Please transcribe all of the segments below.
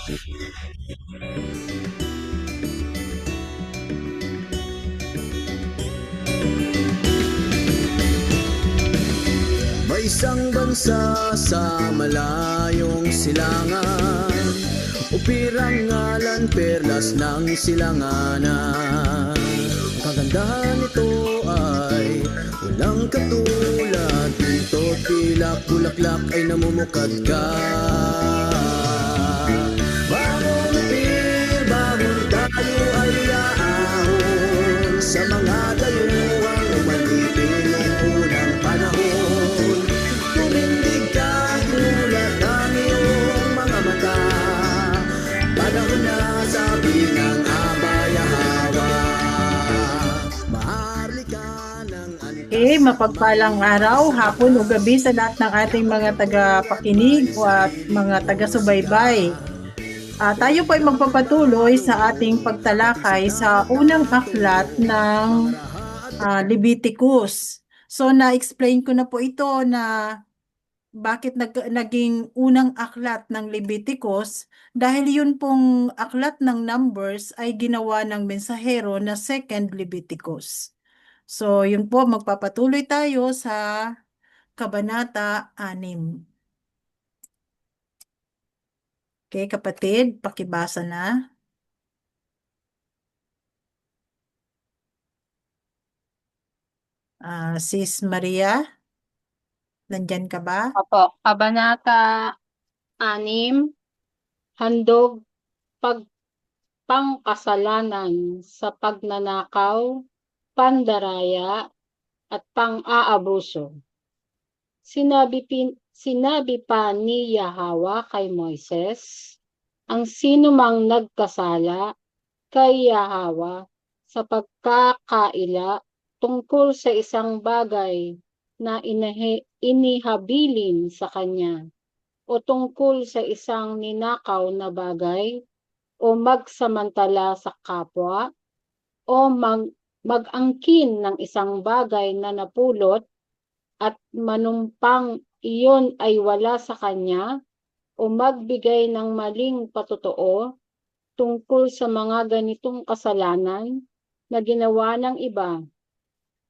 May isang bansa sa malayong silangan, upirang ngalan perlas ng silanganan. Ang kagandahan nito ay walang katulad, pintot, pilak, bulaklak ay namumukadkad. Bangon upir, bangon tayo ay yaahon sa mga dayuhang umalipin noong unang panahon. Tumindig ka, gulat ang iyong mga mata, panahon na sabi ng abayahawa. Maharlika ng Okay, mapagpalang araw, hapon o gabi sa lahat ng ating mga tagapakinig at mga taga-subaybay. Tayo po ay magpapatuloy sa ating pagtalakay sa unang aklat ng Leviticus. So, na-explain ko na po ito na bakit naging unang aklat ng Leviticus dahil yun pong aklat ng Numbers ay ginawa ng mensahero na Second Leviticus. So, yun po, magpapatuloy tayo sa Kabanata 6. Okay, kapatid, pakibasa na. Sis Maria, nandyan ka ba? Opo, Kabanata 6, handog pangkasalanan sa pagnanakaw, pandaraya, at pang-aabuso. Sinabi pa ni Yahweh kay Moises, ang sinumang nagkasala kay Yahweh sa pagkakaila tungkol sa isang bagay na inihabilin sa kanya o tungkol sa isang ninakaw na bagay o magsamantala sa kapwa o mag-angkin ng isang bagay na napulot at manumpang iyon ay wala sa kanya o magbigay ng maling patotoo tungkol sa mga ganitong kasalanan na ginawa ng iba,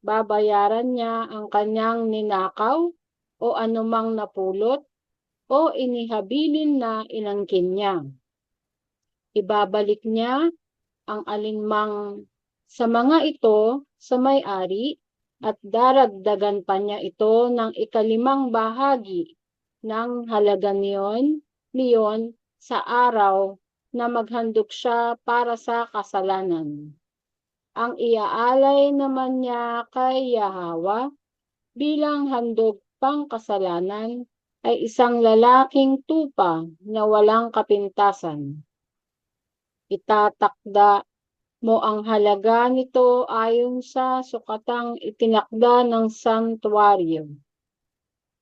babayaran niya ang kanyang ninakaw o anumang napulot o inihabilin na inangkin niya. Ibabalik niya ang alinmang sa mga ito sa may-ari at daragdagan pa niya ito ng 5 bahagi ng halaga niyon sa araw na maghandog siya para sa kasalanan. Ang iaalay naman niya kay Yahweh bilang handog pangkasalanan ay isang lalaking tupa na walang kapintasan. Itatakda mo ang halaga nito ayon sa sukatang itinakda ng santuaryo.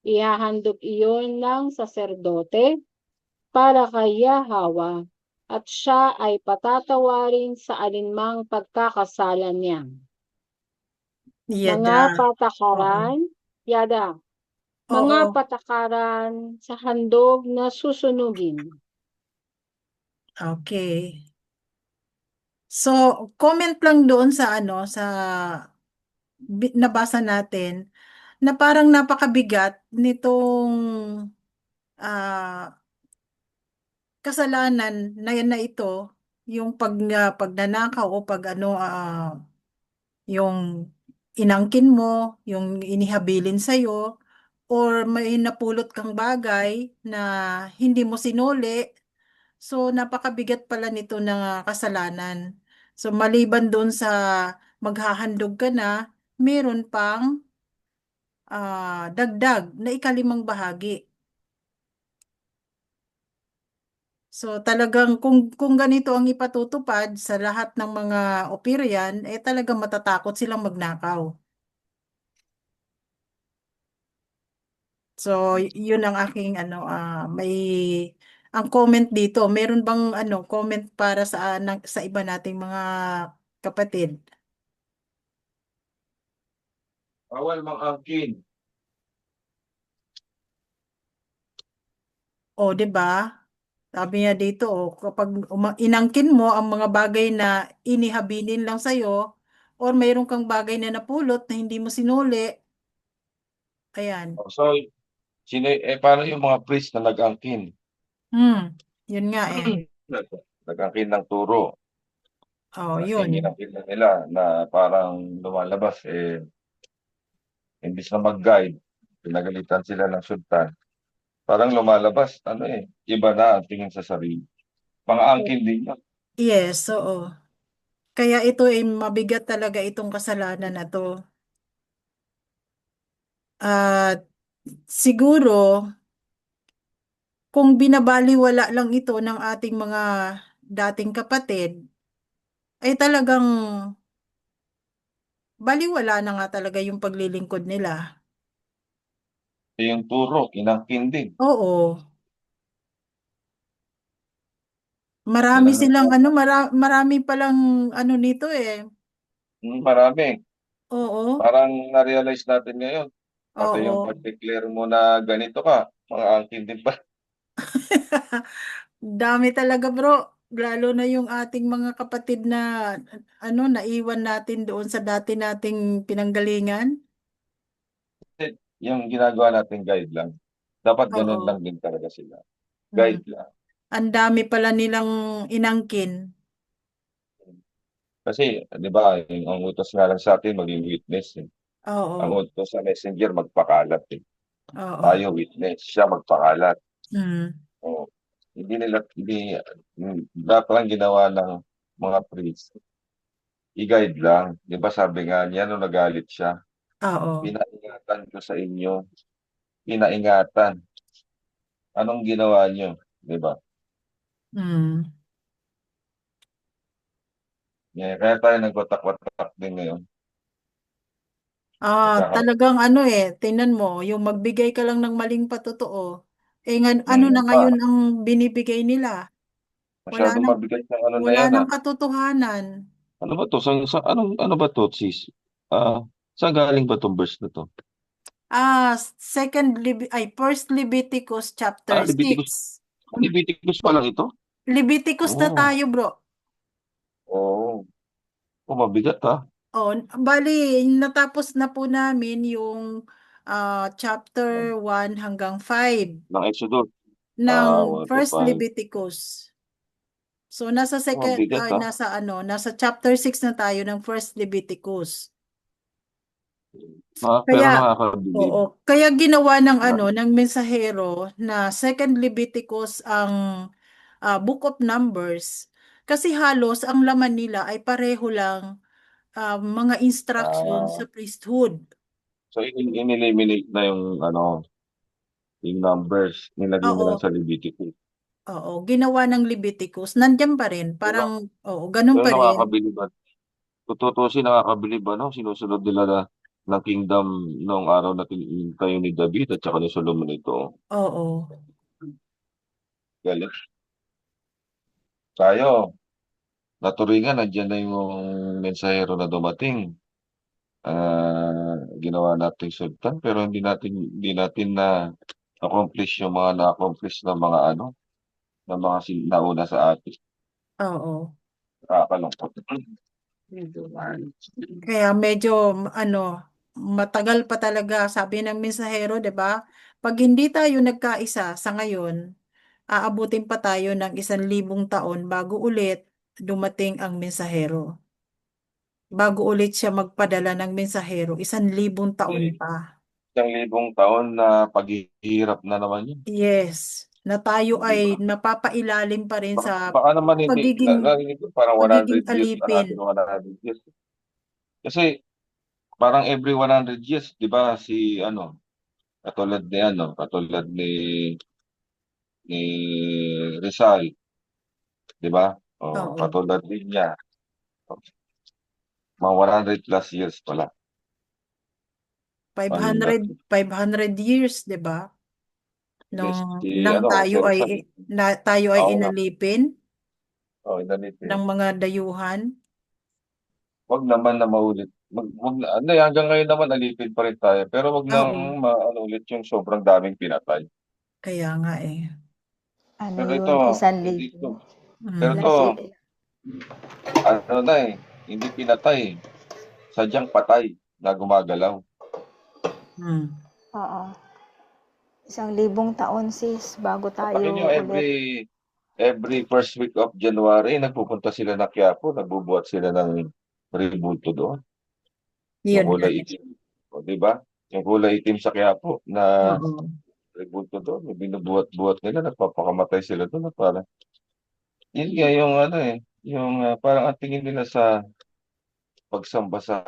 Ihahandog iyon ng saserdote para kay Yahweh at siya ay patatawarin sa alinmang pagkakasala niya. Yada. Mga Oo. patakaran sa handog na susunugin. Okay. So, comment lang doon sa nabasa natin na parang napakabigat nitong kasalanan na ito, yung pagnanakaw o yung inangkin mo, yung inihabilin sa'yo, or may napulot kang bagay na hindi mo sinuli. So, napakabigat pala nito na kasalanan. So, maliban doon sa maghahandog ka na, meron pang dagdag na 5 bahagi. So, talagang kung ganito ang ipatutupad sa lahat ng mga operian, talagang matatakot silang magnakaw. So, yun ang aking ang comment dito. Meron bang comment para sa iba nating mga kapatid? Bawal mang-angkin. O, 'di ba? Sabi niya dito, oh, kapag inangkin mo ang mga bagay na inihabilin lang sa'yo, or mayroon kang bagay na napulot na hindi mo sinuli, ayan. So, paano yung mga priest na nag-angkin? Hmm, yun nga eh. Nag-angkin ng turo. Oh, Yung yun. inangkin na nila na parang lumalabas, imbis na mag-guide, pinagalitan sila ng sultan. Parang lumalabas, iba na ang tingin sa sarili. Mga angkin din yun. Yes, oo. Kaya ito ay mabigat talaga itong kasalanan na to. At siguro, kung binabaliwala lang ito ng ating mga dating kapatid, ay talagang baliwala na nga talaga yung paglilingkod nila. Yung turo, inangkin din. Oo. Marami Yan ang silang ano, marami palang ano nito eh. marami. Oo. Parang na-realize natin ngayon, pati yung Oo. pag-declare mo na ganito ka, mga angkin din pa. Dami talaga bro. Lalo na yung ating mga kapatid na ano naiwan natin doon sa dati nating pinanggalingan. Yung ginagawa natin guide lang. Dapat ganun lang Oo. din talaga sila. Mm. Guide lang. Ang dami pala nilang inangkin. Kasi, di ba, ang utos nga lang sa atin, maging witness. Ang Oo. utos sa messenger, magpakalat. Oo. Tayo witness, siya magpakalat. Mm. O, dapat lang ginawa ng mga priest. I-guide lang. Di ba sabi nga niya, nung nagalit siya, Oo. pinaingatan ko sa inyo. Pinaingatan. Anong ginawa niyo? Di ba? Mm. Kaya tayo nagwatak-watak din ngayon. Nagkaka- Talagang ano eh, tingnan mo, yung magbigay ka lang ng maling patotoo. Eh ano na Yan pa. ngayon ang binibigay nila? Wala Masyadong nang mabigat ng ano na wala yan, nang ah. katotohanan. Ano ba to? Ano ba to, sis? Saan galing ba tong verse na to? First Leviticus chapter Leviticus. 6. Leviticus pa lang ito? Leviticus na Oo. tayo, bro. Oo. Mabigat, ha? Oh, bali, natapos na po namin yung chapter 1 hanggang 5 Ng Exodus. ng 1 to First 5. Leviticus. So Mabigat, ha? nasa chapter 6 na tayo ng First Leviticus. Pero Kaya nakakabilib. oo, kaya ginawa ng Na, ng mensahero na Second Leviticus ang Book of Numbers kasi halos ang laman nila ay pareho lang, mga instructions ah, sa priesthood. so, in-eliminate na yung numbers. Nilagay na lang Oo, sa Leviticus. oo, ginawa ng Leviticus. Nandiyan pa rin, Di ba? parang oo, ganun Pero pa rin. nakakabilib. Kung tutuusin, nakakabilib, sinusunod nila ng kingdom noong araw na tayo ni David at saka ni Solomon ito. Oo. Galing. Tayo, naturingan, nandiyan na yung mensahero na dumating. Ginawa nating sultan, pero hindi natin na accomplish yung mga na-accomplish ng mga ng mga nauna sa atin. Oo. Nakakalungkot. Kaya medyo ano, matagal pa talaga sabi ng mensahero, 'di ba? Pag hindi tayo nagkaisa sa ngayon, aabutin pa tayo ng 1,000 taon bago ulit dumating ang mensahero. Bago ulit siya magpadala ng mensahero, 1,000 taon Eh, pa. 1,000 taon na paghihirap na naman yun. Yes, na tayo Di ba? ay napapailalim pa rin sa Baka naman hindi, pagiging narinig ko parang pagiging 100 years, alipin. 100 years. Kasi parang every 100 years, di ba, katulad ni Rizal, di ba? Oo, Katulad din niya, mga 100 plus years pala. Panindak. 500 years, 'di ba? Yes, Nang si Rizal. tayo ay Oo nga. inalipin ng Inanipin. mga dayuhan. Wag naman na maulit. Hanggang ngayon naman alipin pa rin tayo. Pero wag nang Oo, ulit yung sobrang daming pinatay. kaya nga eh. Ano Pero yun, ito, 1,000. pero Mm. ito, Plus, ano na hindi pinatay, sadyang patay na gumagalaw. Mm. oo. 1,000 taon sis, bago Papakin nyo tayo ulit. every first week of January, nagpupunta sila ng Quiapo, nagbubuhat sila ng rebulto doon. Yung Yun nga. kulay itim. O, di ba? Yung kulay itim sa Quiapo na Oo. rebulto doon, yung binubuhat-buhat nila, nagpapakamatay sila doon. Na parang, yun nga yung yung parang ang tingin nila sa pagsamba sa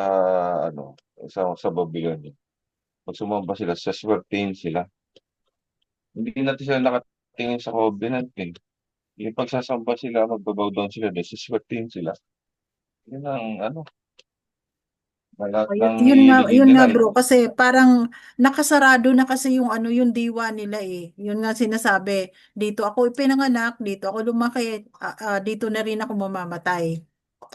sa Babylonia. Pag sumamba sila, saswertein sila. Hindi natin sila nakatingin sa covenant eh. Yung pagsasamba sila, magbabow down sila, saswertein sila. Yun ang lahat Oh, ng yun hihilingin nga nila eh. bro, kasi parang nakasarado na kasi yung diwa nila eh. Yun nga sinasabi, dito ako ipinanganak, dito ako lumaki, dito na rin ako mamamatay.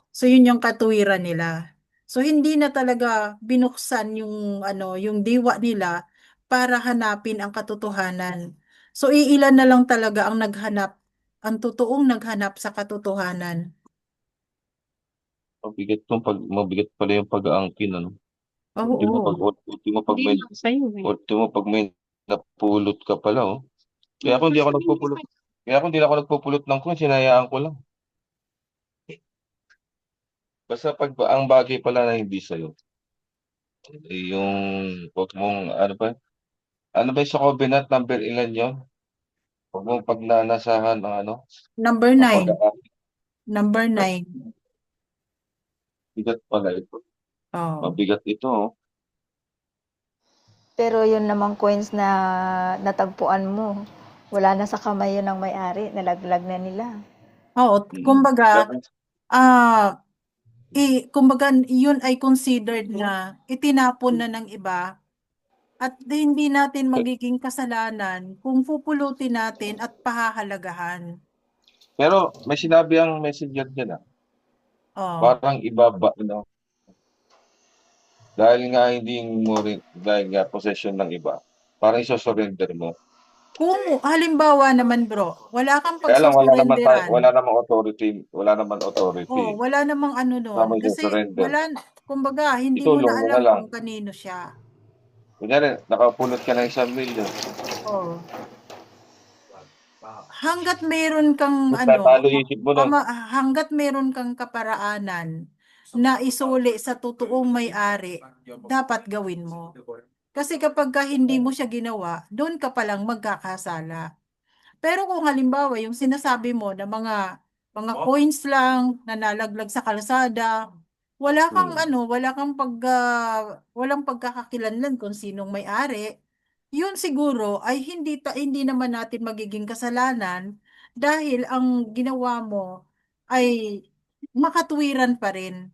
So yun yung katuwiran nila. So hindi na talaga binuksan yung diwa nila para hanapin ang katotohanan. So iilan na lang talaga ang naghanap, ang totoong naghanap sa katotohanan. Mabigat pala yung pag-aangkin, ano? Oo. Ultimo pag may napulot ka pala, oh. Kaya kung hindi ako nagpupulot, kaya kung hindi ako nagpupulot ng coin, sinayaan ko lang. Basta pag ang bagay pala na hindi sa'yo, yung huwag mong, ano ba yung sa covenant number ilan yun? Huwag mong pagnanasahan ng Number ng 9. pag-aangkin. Number 9. Bigat pala ito. Oh. Mabigat ito, oh. Pero yun namang coins na natagpuan mo, wala na sa kamay yun ng may-ari, nalaglag na nila. Oo, kumbaga, Kaya, kumbaga yun ay considered na itinapon na ng iba at hindi natin magiging kasalanan kung pupulutin natin at pahahalagahan. pero may sinabi ang messenger dyan, Oh. parang ibaba, dahil nga hindi mo rin, dahil nga possession ng iba, parang isosurrender mo. Kung halimbawa naman bro, wala kang Kaya lang pagsusurrenderan. wala namang authority, Wala namang ano na nun. may Kasi surrender. kumbaga, hindi mo Itulong na mo na alam lang. kung kanino siya. Kunyari, nakapulot ka ng 1,000,000. Oh. Hanggat meron kang Tatalo isip mo nun. hanggat meron kang kaparaanan na isuli sa totoong may-ari, dapat gawin mo. Kasi kapag hindi mo siya ginawa, doon ka palang magkakasala. Pero kung halimbawa yung sinasabi mo na mga coins lang na nalaglag sa kalsada, walang pagkakakilanlan kung sinong may-ari. Yun siguro ay hindi naman natin magiging kasalanan dahil ang ginawa mo ay makatuwiran pa rin.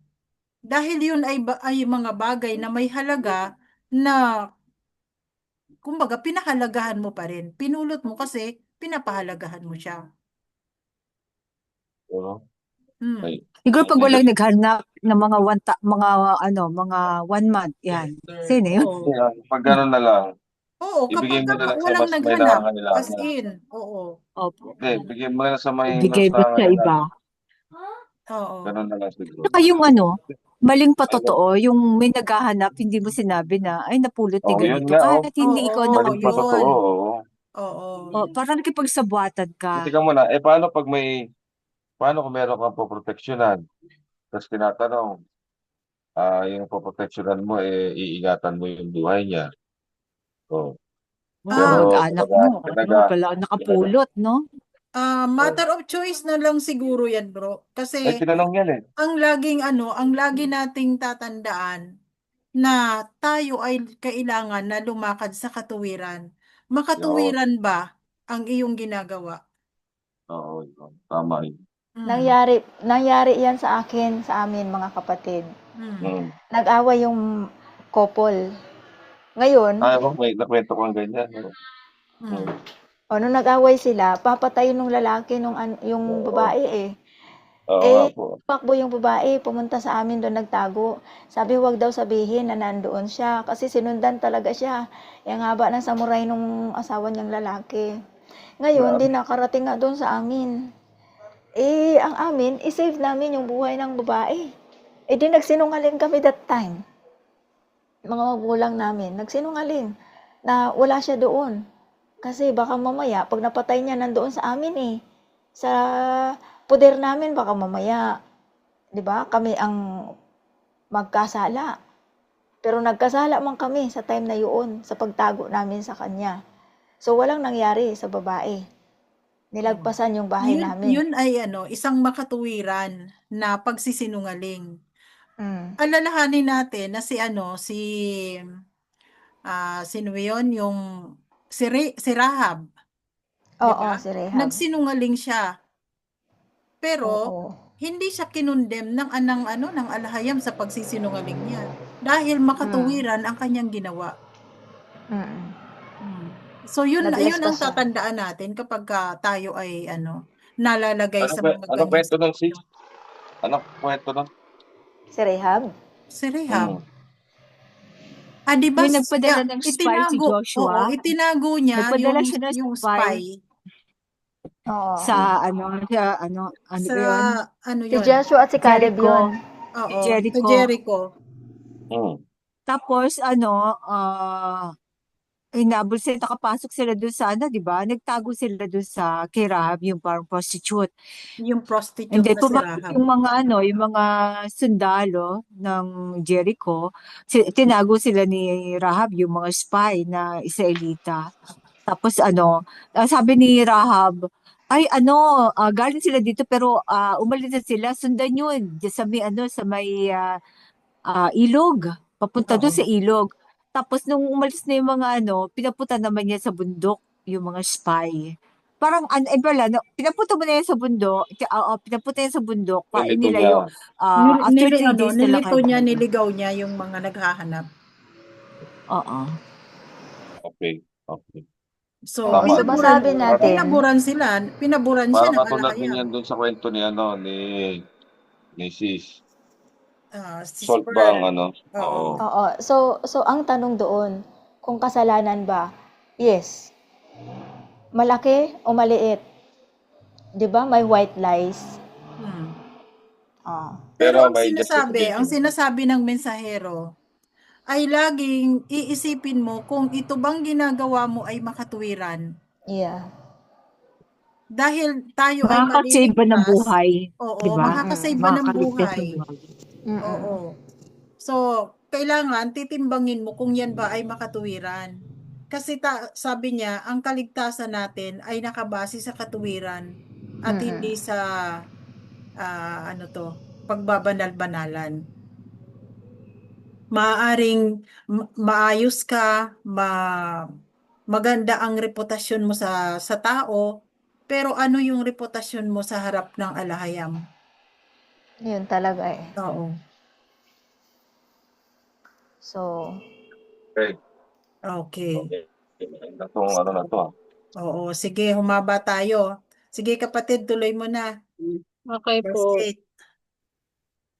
Dahil yun ay mga bagay na may halaga na kumbaga pinahalagahan mo pa rin. Pinulot mo kasi pinapahalagahan mo siya. Ano? Hmm. Siguro pag walang naghanap ng mga 1 month, yan. Sino yun? Oo. Pag gano'n na lang, Oo, ibigay kapag mo na lang sa walang mas may naghanap, as nangangailangan. in, oo. Opo. Hindi, bigyan mo na lang sa may Ibigay mo sa iba. Oo. Ganun na lang siguro. Saka yung maling patotoo, yung may naghahanap, hindi mo sinabi na, ay napulot ni Yun ganito. nga, Kahit hindi ikaw Oo, Maling pa yun. totoo, oo. Oo. parang nakipagsabuatan ka. Teka muna, paano kung meron kang poproteksyonan? Tapos tinatanong, yung poproteksyonan mo, iingatan mo yung buhay niya. So, pero Mag-anak mo, pala nakapulot, no? Matter of choice na lang siguro yan, bro. Kasi tinanong yan eh. ang lagi nating tatandaan na tayo ay kailangan na lumakad sa katuwiran. Makatuwiran ba ang iyong ginagawa? Oo, tama yun. Nangyari yan sa amin mga kapatid. Nag-away yung couple. Ngayon, May nakwento kang ganyan. nung nag-away sila, papatayin ng lalaki yung babae eh. Pakbo yung babae, pumunta sa amin doon nagtago. Sabi huwag daw sabihin na nandoon siya kasi sinundan talaga siya. Yung haba ng samurai nung asawa niyang lalaki. Ngayon, Grabe. di nakarating nga doon sa amin. Ang amin, i-save namin yung buhay ng babae. Di nagsinungaling kami that time. Mga magulang namin, nagsinungaling na wala siya doon. Kasi baka mamaya, pag napatay niya nandoon sa amin sa poder namin, baka mamaya, di ba, kami ang magkasala. Pero nagkasala man kami sa time na yun, sa pagtago namin sa kanya. So, walang nangyari sa babae. Nilagpasan yung bahay namin. Yun ay isang makatuwiran na pagsisinungaling. Alalahanin natin na sino yun? Si Rahab. Oo, Diba? si Rehab. Nagsinungaling siya. Pero, Oo. hindi siya kinundem ng alahayam sa pagsisinungaling niya. Dahil makatuwiran ang kanyang ginawa. So, yun Naglaspas ang siya. tatandaan natin kapag tayo ay nalalagay sa mga Ano ganyang kwento nun, sis? sitwasyon. Ano kwento nun? Si Rehab? Si Rehab. Mm. Di ba Yung nagpadala ng spy si itinago, Joshua. itinago niya Nagpadala siya ng yung spy spy Oo. sa ano ba sa yun? Si Joshua at si Caleb Jericho. yun. Oo, Jericho. sa Jericho. Mm. Tapos inabol sila, nakapasok sila doon sa di ba? Nagtago sila doon sa kay Rahab, yung parang prostitute. Yung And prostitute then na si pumasok Rahab. yung mga sundalo ng Jericho, tinago sila ni Rahab, yung mga spy na Israelita. Tapos sabi ni Rahab, ay galing sila dito pero umalis na sila, sundan yun sa may ilog, papunta doon Oo. sa ilog. Tapos nung umalis na yung mga pinapunta naman niya sa bundok yung mga spy. Parang pinapunta mo na yan sa bundok, pinapunta yan sa bundok, kain Nilito nila niya. yung after 3 days nila Nilito niya, kain. niligaw niya yung mga naghahanap. Oo. Okay. So, Oo, Tama. so masabi natin, pinaburan siya Parang ng katulad din yan alahayam. dun sa kwento ni sis. Si Salt Spur. ba ang Oo. oo. So ang tanong doon, kung kasalanan ba? Yes. Malaki o maliit? 'Di ba? May white lies. Pero may justification. ang sinasabi ng mensahero ay laging iisipin mo kung ito bang ginagawa mo ay makatuwiran. Yeah. Dahil tayo ay Makakasave ba ng maliligtas. buhay? Oo, Diba? makakasave ba ng Makakaligtas buhay? ng buhay. Oo. So, kailangan titimbangin mo kung yan ba ay makatuwiran. Kasi sabi niya, ang kaligtasan natin ay nakabase sa katuwiran at hindi sa pagbabanal-banalan. Maaaring maayos ka, maganda ang reputasyon mo sa tao, pero ano yung reputasyon mo sa harap ng alahayam? Yun talaga Oo. So, Okay. Itong na to. Oo, sige, humaba tayo. Sige kapatid, tuloy mo na. Okay Verse po. 8.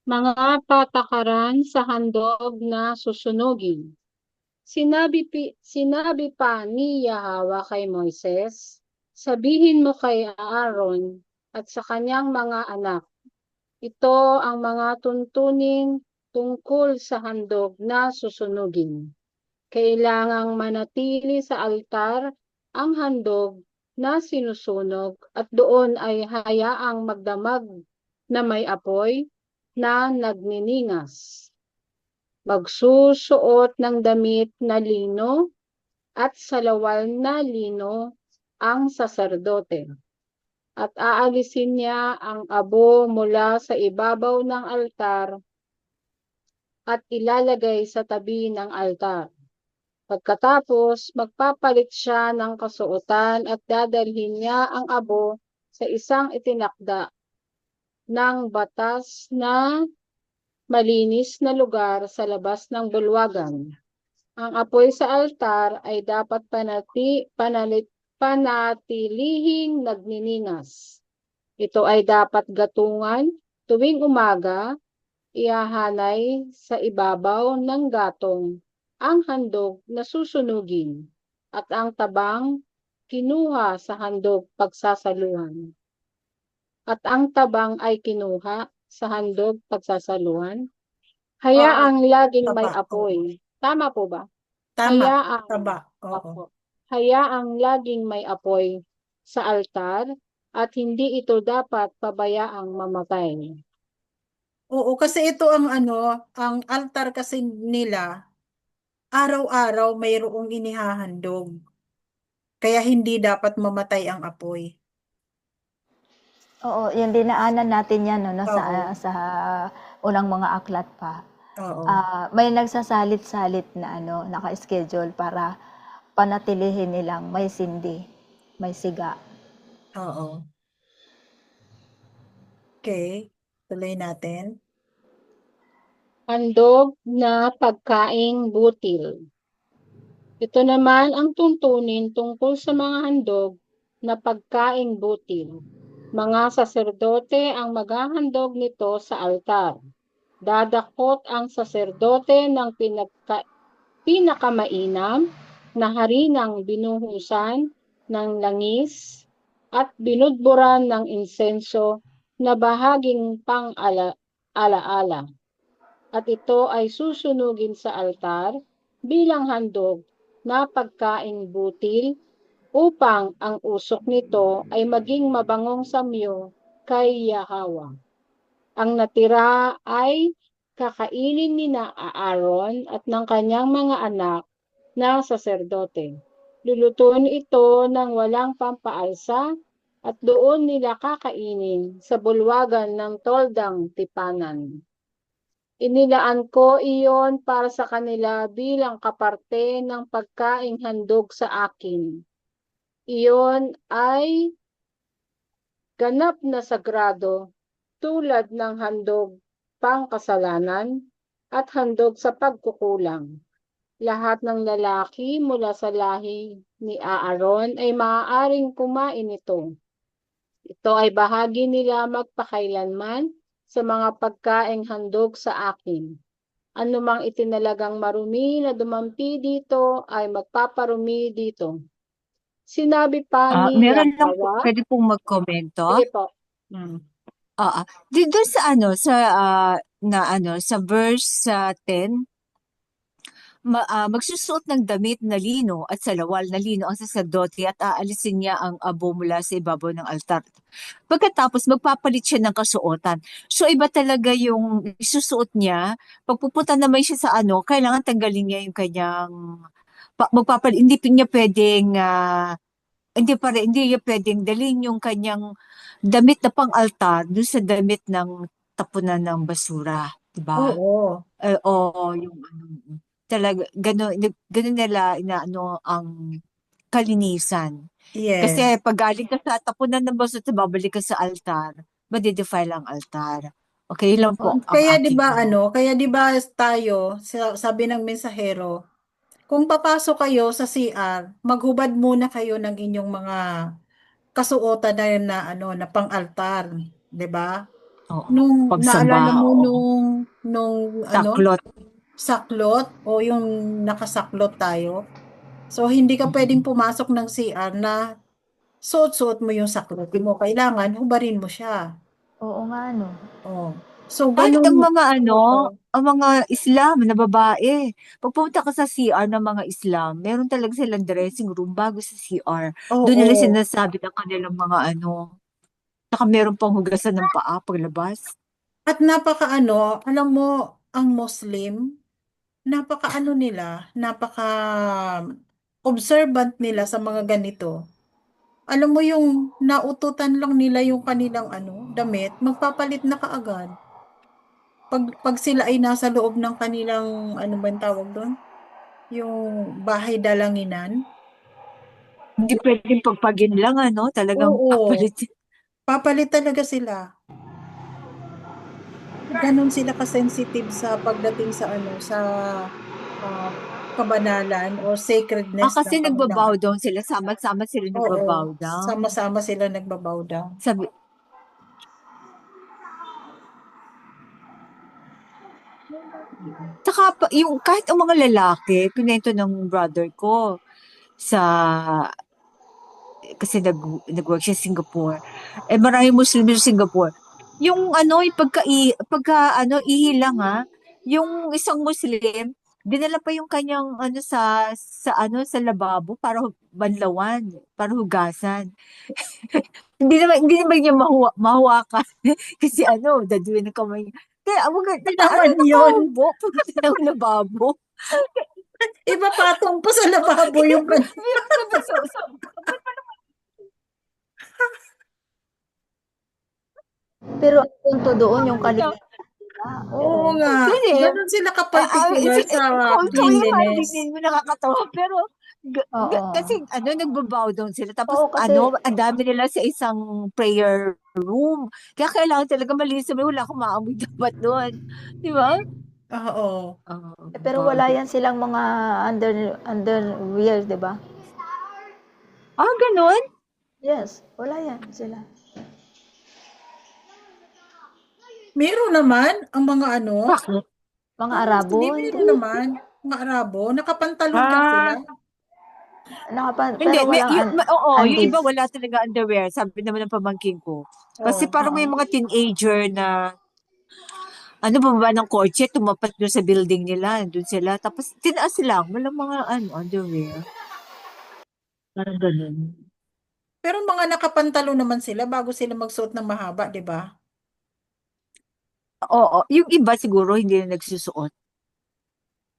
Mga patakaran sa handog na susunugin. Sinabi pa ni Yahweh kay Moises, sabihin mo kay Aaron at sa kanyang mga anak, ito ang mga tuntuning tungkol sa handog na susunugin. Kailangang manatili sa altar ang handog na sinusunog at doon ay hayaang magdamag na may apoy na nagniningas. Magsusuot ng damit na lino at salawal na lino ang saserdote. At aalisin niya ang abo mula sa ibabaw ng altar at ilalagay sa tabi ng altar. Pagkatapos, magpapalit siya ng kasuotan at dadalhin niya ang abo sa isang itinakda ng batas na malinis na lugar sa labas ng bulwagan. Ang apoy sa altar ay dapat panatilihing nagniningas. Ito ay dapat gatungan tuwing umaga, ihahanay sa ibabaw ng gatong ang handog na susunugin at ang tabang kinuha sa handog pagsasaluhan, at ang tabang ay kinuha sa handog pagsasaluhan. Hayaang laging may Taba, oo. apoy. Tama po ba? Tama, Hayaang, taba, oo. opo. Hayaang laging may apoy sa altar at hindi ito dapat pabayaang mamatay. Oo, kasi ito ang ang altar kasi nila, araw-araw mayroong inihahandog. Kaya hindi dapat mamatay ang apoy. Oo, yung dinaanan natin yan, no, Oo. sa unang mga aklat pa. Oo. May nagsasalit-salit na naka-schedule para panatilihin nilang may sindi, may siga. Oo. Okay, tuloy natin. Handog na pagkaing butil. Ito naman ang tuntunin tungkol sa mga handog na pagkaing butil. Mga saserdote ang maghahandog nito sa altar. Dadakot ang saserdote ng pinakamainam na harinang binuhusan ng langis at binudburan ng insenso na bahaging pang-alaala. At ito ay susunugin sa altar bilang handog na pagkaing butil upang ang usok nito ay maging mabangong samyo kay Yahweh. Ang natira ay kakainin ni na Aaron at ng kanyang mga anak na saserdote. Lulutuin ito ng walang pampaalsa at doon nila kakainin sa bulwagan ng toldang tipanan. Inilaan ko iyon para sa kanila bilang kaparte ng pagkaing handog sa akin. Iyon ay ganap na sagrado tulad ng handog pangkasalanan at handog sa pagkukulang. Lahat ng lalaki mula sa lahi ni Aaron ay maaaring kumain nito. Ito ay bahagi nila magpakailanman sa mga pagkaing handog sa akin. Anumang itinalagang marumi na dumampi dito ay magpaparumi dito. Sinabi pa ni Meron lang po, Yahweh, pwede pong magkomento. sige po, Doon sa sa verse 10, magsusuot ng damit na lino at salawal na lino ang saserdote at aalisin niya ang abo mula sa ibabaw ng altar. Pagkatapos, magpapalit siya ng kasuotan. So, iba talaga yung isusuot niya. Pag pupunta naman siya sa kailangan tanggalin niya yung kanyang, magpapalit, hindi niya pwedeng dalhin yung kanyang damit na pang-altar doon sa damit ng tapunan ng basura. Diba? Oo. Oo, yung talaga, gano'n nila inaano ang kalinisan. Yes. Kasi pag galing ka sa tapunan ng basura at babalik ka sa altar, madi-defile ang altar. Okay, yun lang po ang Kaya 'di aking ba kaya 'di ba tayo, sabi ng mensahero, kung papasok kayo sa CR, maghubad muna kayo ng inyong mga kasuotan na pang-altar, 'di ba? Oo, Nung pagsamba, naalala mo oo. nung Taklot. saklot o yung nakasaklot tayo. So hindi ka pwedeng pumasok ng CR na suot-suot mo yung saklot mo. Kailangan hubarin mo siya. Oo nga, no. Oh. So Kahit ang ganun. mga Oo. ang mga Islam na babae, pag pumunta ka sa CR ng mga Islam, meron talaga silang dressing room bago sa CR. Doon nila Oo. sinasabi ng kanilang mga saka meron pang hugasan ng paa paglabas. At alam mo, ang Muslim, napaka observant nila sa mga ganito. Alam mo yung naututan lang nila yung kanilang damit, magpapalit na kaagad. Pag sila ay nasa loob ng kanilang, ano ba yung tawag doon? Yung bahay dalanginan. Hindi pwedeng pagpagin lang talagang Oo, papalit. papalit talaga sila. Ganon sila ka-sensitive sa pagdating sa ah, kabanalan o sacredness ng Kasi kanilang nagbabow down sila, sama-sama sila Oo, nagbabow down. sama-sama sila nagbabow down. Sabi, Tsaka yung kahit ang mga lalaki, kunento ng brother ko sa kasi nag-work siya sa Singapore. Eh, maraming Muslim sa Singapore. Yung yung pagka ihi lang yung isang Muslim, dinala pa yung kanyang sa lababo para banlawan, para hugasan. Hindi naman niya mahawakan kasi daduin ng kamay niya. Kaya Hindi naman yun. nakaubo pagdating ng lababo. Ipapatong po sa lababo yung Pero ang punto doon, yung kalinisan nila. Oo nga. Kasi, Ganun sila ka-particular sa kung cleanliness. imagine mo nakakatawa, pero Oo. kasi nagbabow down sila. Tapos Oo, kasi ang dami nila sa isang prayer room. Kaya kailangan talaga malinis. Wala akong maamoy dapat doon. Di ba? Oo. pero wala yan silang mga underwear, 'di ba? Ganun? Yes, wala yan sila. Meron naman ang mga Bakit? Mga Arabo, Hindi, hindi. meron naman. Mga Arabo, nakapantalon lang sila. Hindi, Pero walang yung iba undies. wala talaga underwear. Sabi naman ng pamangkin ko. Kasi Oo, parang may mga teenager na bumaba ng kotse, tumapat doon sa building nila, doon sila. Tapos tinaas lang, walang mga underwear. Parang ganun. Pero mga nakapantalon naman sila bago sila magsuot ng mahaba, di ba? Oo, yung iba siguro hindi na nagsusuot.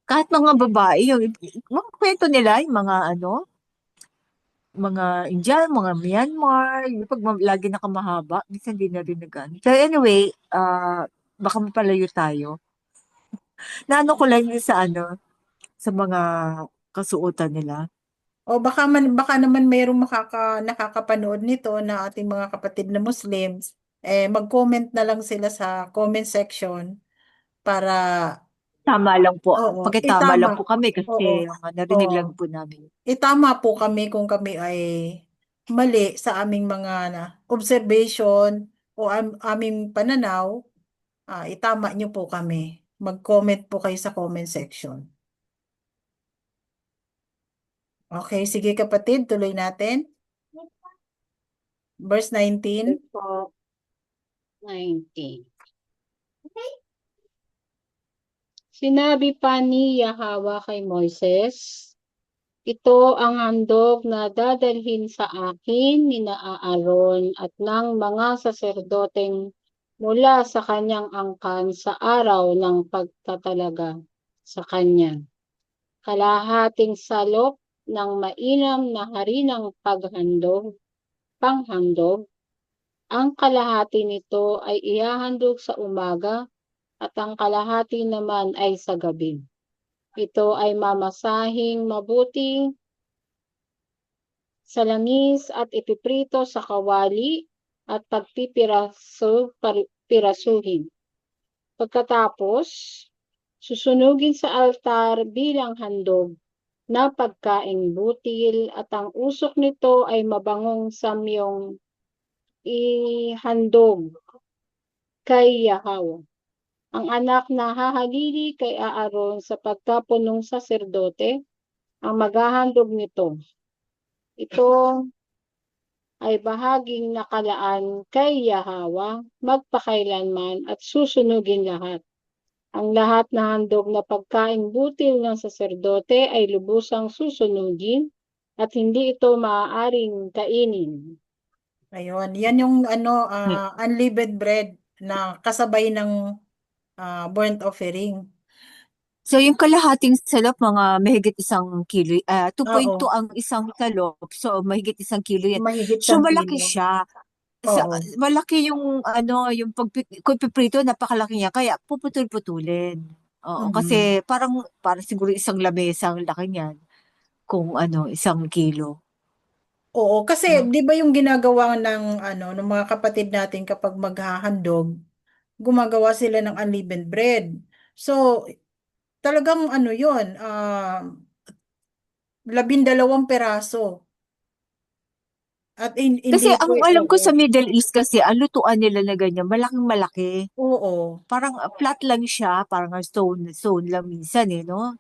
Kahit mga babae, yung mga kwento nila, yung mga Indian, mga Myanmar, yung pag lagi nakamahaba, minsan di na rin nag-ano. So anyway, baka mapalayo tayo. Naano ko lang yung sa mga kasuotan nila. O baka naman mayroong nakakapanood nito na ating mga kapatid na Muslims, mag-comment na lang sila sa comment section para Tama lang po. oo, Pakitama itama. lang po kami Oo. kasi narinig Oo. lang po namin. Itama po kami kung kami ay mali sa aming mga observation o aming pananaw. Itama niyo po kami. Mag-comment po kayo sa comment section. Okay, sige kapatid, tuloy natin. Verse 19. Po, 19. Sinabi pa ni Yahweh kay Moises, ito ang handog na dadalhin sa akin ni Aaron at ng mga saserdoteng mula sa kanyang angkan sa araw ng pagtatalaga sa kanya. Kalahating salop ng mainam na harinang panghandog, ang kalahati nito ay ihahandog sa umaga at ang kalahati naman ay sa gabi. Ito ay mamasahing mabuti sa langis at ipiprito sa kawali at pirasuhin. Pagkatapos, susunugin sa altar bilang handog na pagkaing butil at ang usok nito ay mabangong samyong ihandog kay Yahweh. Ang anak na hahalili kay Aaron sa pagkapunong saserdote ang maghahandog nito. Ito ay bahaging nakalaan kay Yahweh magpakailanman at susunugin lahat. Ang lahat na handog na pagkaing butil ng saserdote ay lubusang susunugin at hindi ito maaaring kainin. Ayun, yan yung unleavened bread na kasabay ng burnt offering. So, yung kalahating salop, mga mahigit 1 kilo. 2.2 Oo, ang isang salop. So, mahigit 1 kilo yan. mahigit So, 1 malaki kilo. siya. Oo. Malaki yung, kung piprito, napakalaki niya. Kaya, puputol-putulin. Oo, kasi parang siguro isang lamesa ang laki niyan. Kung 1 kilo. Oo, kasi 'di ba yung ginagawa ng mga kapatid natin kapag maghahandog, gumagawa sila ng unleavened bread. So, talagang 'yun, 12 peraso. At Kasi hindi ang po, alam ko oo. sa Middle East kasi, ang lutuan nila na ganyan, malaking malaki. Oo. Parang flat lang siya, parang stone lang minsan no?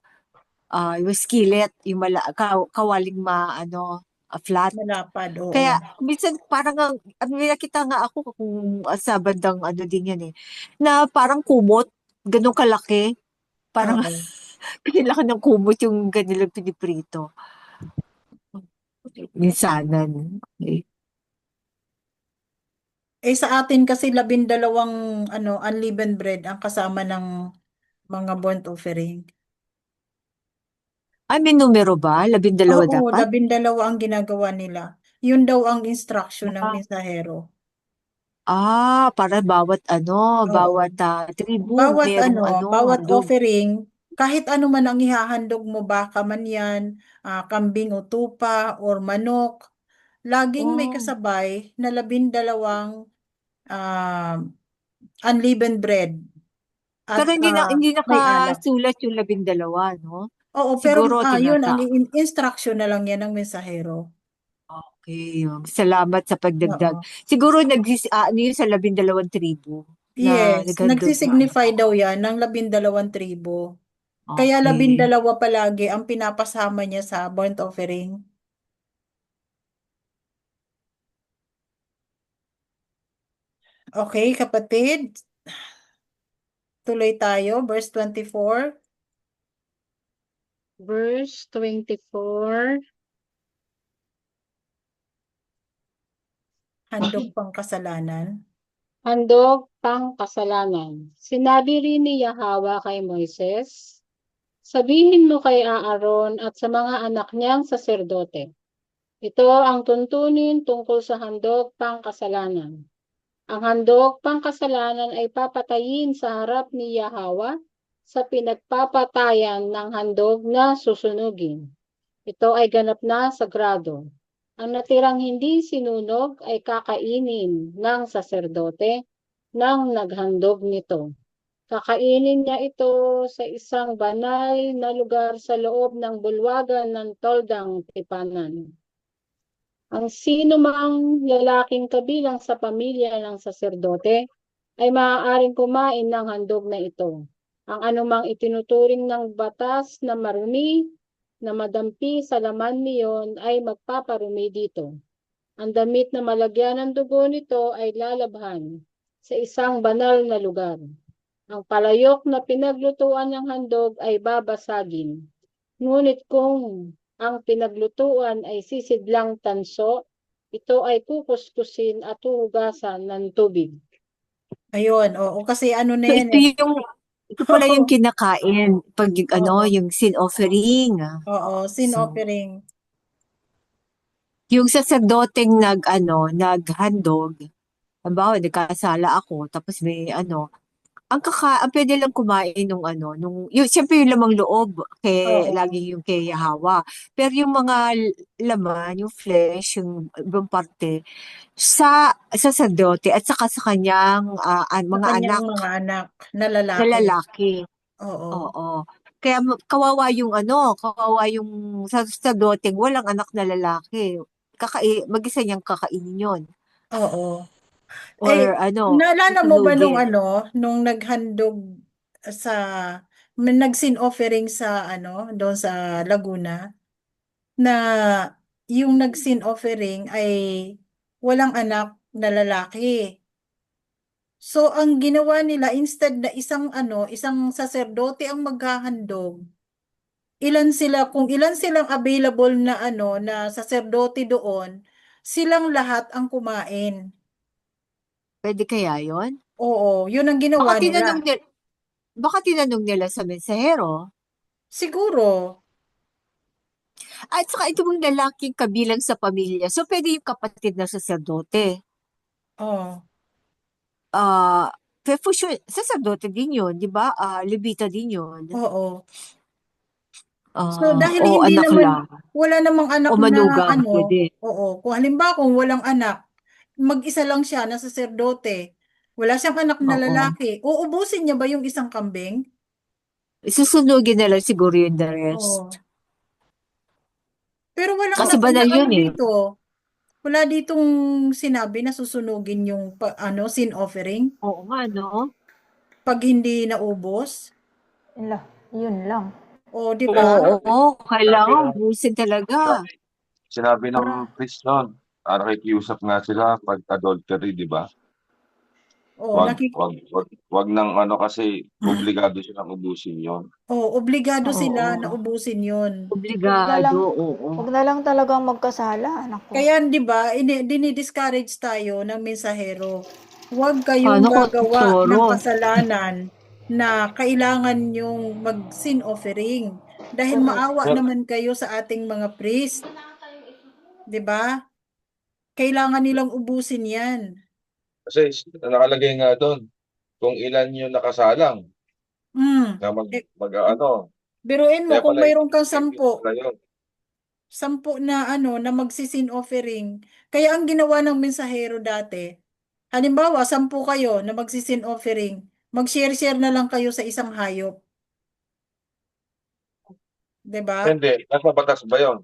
Yung skillet, yung kawaling flat. Malapad, oo. Kaya minsan parang may nakita nga ako kung sa bandang ano din yan na parang kumot, ganun kalaki. Parang Oo. kinilaki ng kumot yung kanilang piniprito. Minsanan. Okay. Sa atin kasi 12 unleavened bread ang kasama ng mga burnt offering. Ay, may numero ba? 12 Oo, dapat? 12 ang ginagawa nila. Yun daw ang instruction ng mensahero. Para bawat Oo. tribu, merong Bawat handog. offering, kahit ano man ang ihahandog mo, baka man yan, kambing o tupa or manok, laging may Oh, kasabay na 12 unleavened bread pero at hindi may alak. nakasulat yung 12, no? Oo, pero Siguro yun ang tinata. instruction na lang yan ng mensahero. Okay, salamat sa pagdagdag. Oo. Siguro ano yun sa 12 tribu na Yes, naghandog na nagsisignify daw yan ng 12 tribo. Kaya Okay. 12 palagi ang pinapasama niya sa burnt offering. Okay, kapatid. Tuloy tayo, verse 24. Verse 24. Handog pang kasalanan. Handog pang kasalanan. Sinabi rin ni Yahweh kay Moises, sabihin mo kay Aaron at sa mga anak niyang saserdote. Ito ang tuntunin tungkol sa handog pang kasalanan. Ang handog pang kasalanan ay papatayin sa harap ni Yahweh sa pinagpapatayan ng handog na susunugin. Ito ay ganap na sagrado. Ang natirang hindi sinunog ay kakainin ng saserdote nang naghandog nito. Kakainin niya ito sa isang banal na lugar sa loob ng bulwagan ng toldang tipanan. Ang sino mang lalaking kabilang sa pamilya ng saserdote ay maaaring kumain ng handog na ito. Ang anumang itinuturing ng batas na marumi na madampi sa laman niyon ay magpaparumi dito. Ang damit na malagyan ng dugo nito ay lalabhan sa isang banal na lugar. Ang palayok na pinaglutuan ng handog ay babasagin. Ngunit kung ang pinaglutuan ay sisidlang tanso, ito ay kukuskusin at huhugasan ng tubig. Ayun, oo, kasi ano na So yan eh. ito pala yung kinakain pag Oo. yung sin offering. Oo, sin So, offering. yung saserdoteng naghandog, halimbawa nagkasala ako tapos may ang pwede lang kumain yung siyempre yung lamang loob Oo. lagi yung kay Hawa. Pero yung mga laman, yung flesh, yung ibang parte sa saserdote at saka sa kanyang Sa mga kanyang anak mga anak na na lalaki. lalaki. Oo. Oo. Kaya kawawa yung saserdoteng walang anak na lalaki. Mag-isa niyang kakainin yun. Oo. Or Naalala mo ba susunugin. nung naghandog sa nag-sin offering sa doon sa Laguna na yung nag-sin offering ay walang anak na lalaki. So ang ginawa nila instead na isang saserdote ang maghahandog, kung ilan silang available na na saserdote doon, silang lahat ang kumain. Pwede kaya yon? Oo, yun ang Baka ginawa tinanong nila. nila, baka tinanong nila sa mensahero. Siguro. At saka ito mong lalaking kabilang sa pamilya. So, pwede yung kapatid na saserdote. Oh. Pero for sure, saserdote din yun, di ba? Levita din yun. Oo. So dahil O hindi anak naman lang. wala namang anak O na manugang, pwede. oo. Kung halimbawa kung walang anak, mag-isa lang siya na saserdote, wala siyang anak na Oo. lalaki, uubusin niya ba yung isang kambing? Susunugin na lang siguro yung the rest. Oo. Pero walang Kasi banal yun eh. dito. Wala ditong sinabi na susunugin yung sin offering Oo nga, no? pag hindi naubos. Yun lang. O, di ba? Oo, kailangan ubusin talaga. Sinabi Para, ng priest nun, nakikiusap nga sila pag adultery, di ba? Oh, Wag nang ano kasi obligado silang ubusin yon. obligado sila na oo. ubusin 'yun. Wag na lang, Obligado, oo. wag na lang talagang magkasala, naku. Kaya 'di ba, dinidiscourage tayo ng mensahero. Huwag kayong Paano kung gagawa ng toro? kasalanan na kailangan yung mag-sin offering. Dahil Correct. maawa Pero, naman kayo sa ating mga priest, 'di ba? Kailangan nilang ubusin 'yan. kasi nakalagay nga doon, kung ilan yung nakasalang Mm. na Eh, mag-ano, biruin mo kaya kung pala mayroon kang effective 10, pala yun. 10 na na magsisin offering. Kaya ang ginawa ng mensahero dati, halimbawa 10 kayo na magsisin offering, mag-share-share na lang kayo sa isang hayop, 'di ba? Hindi, nasa batas ba yun?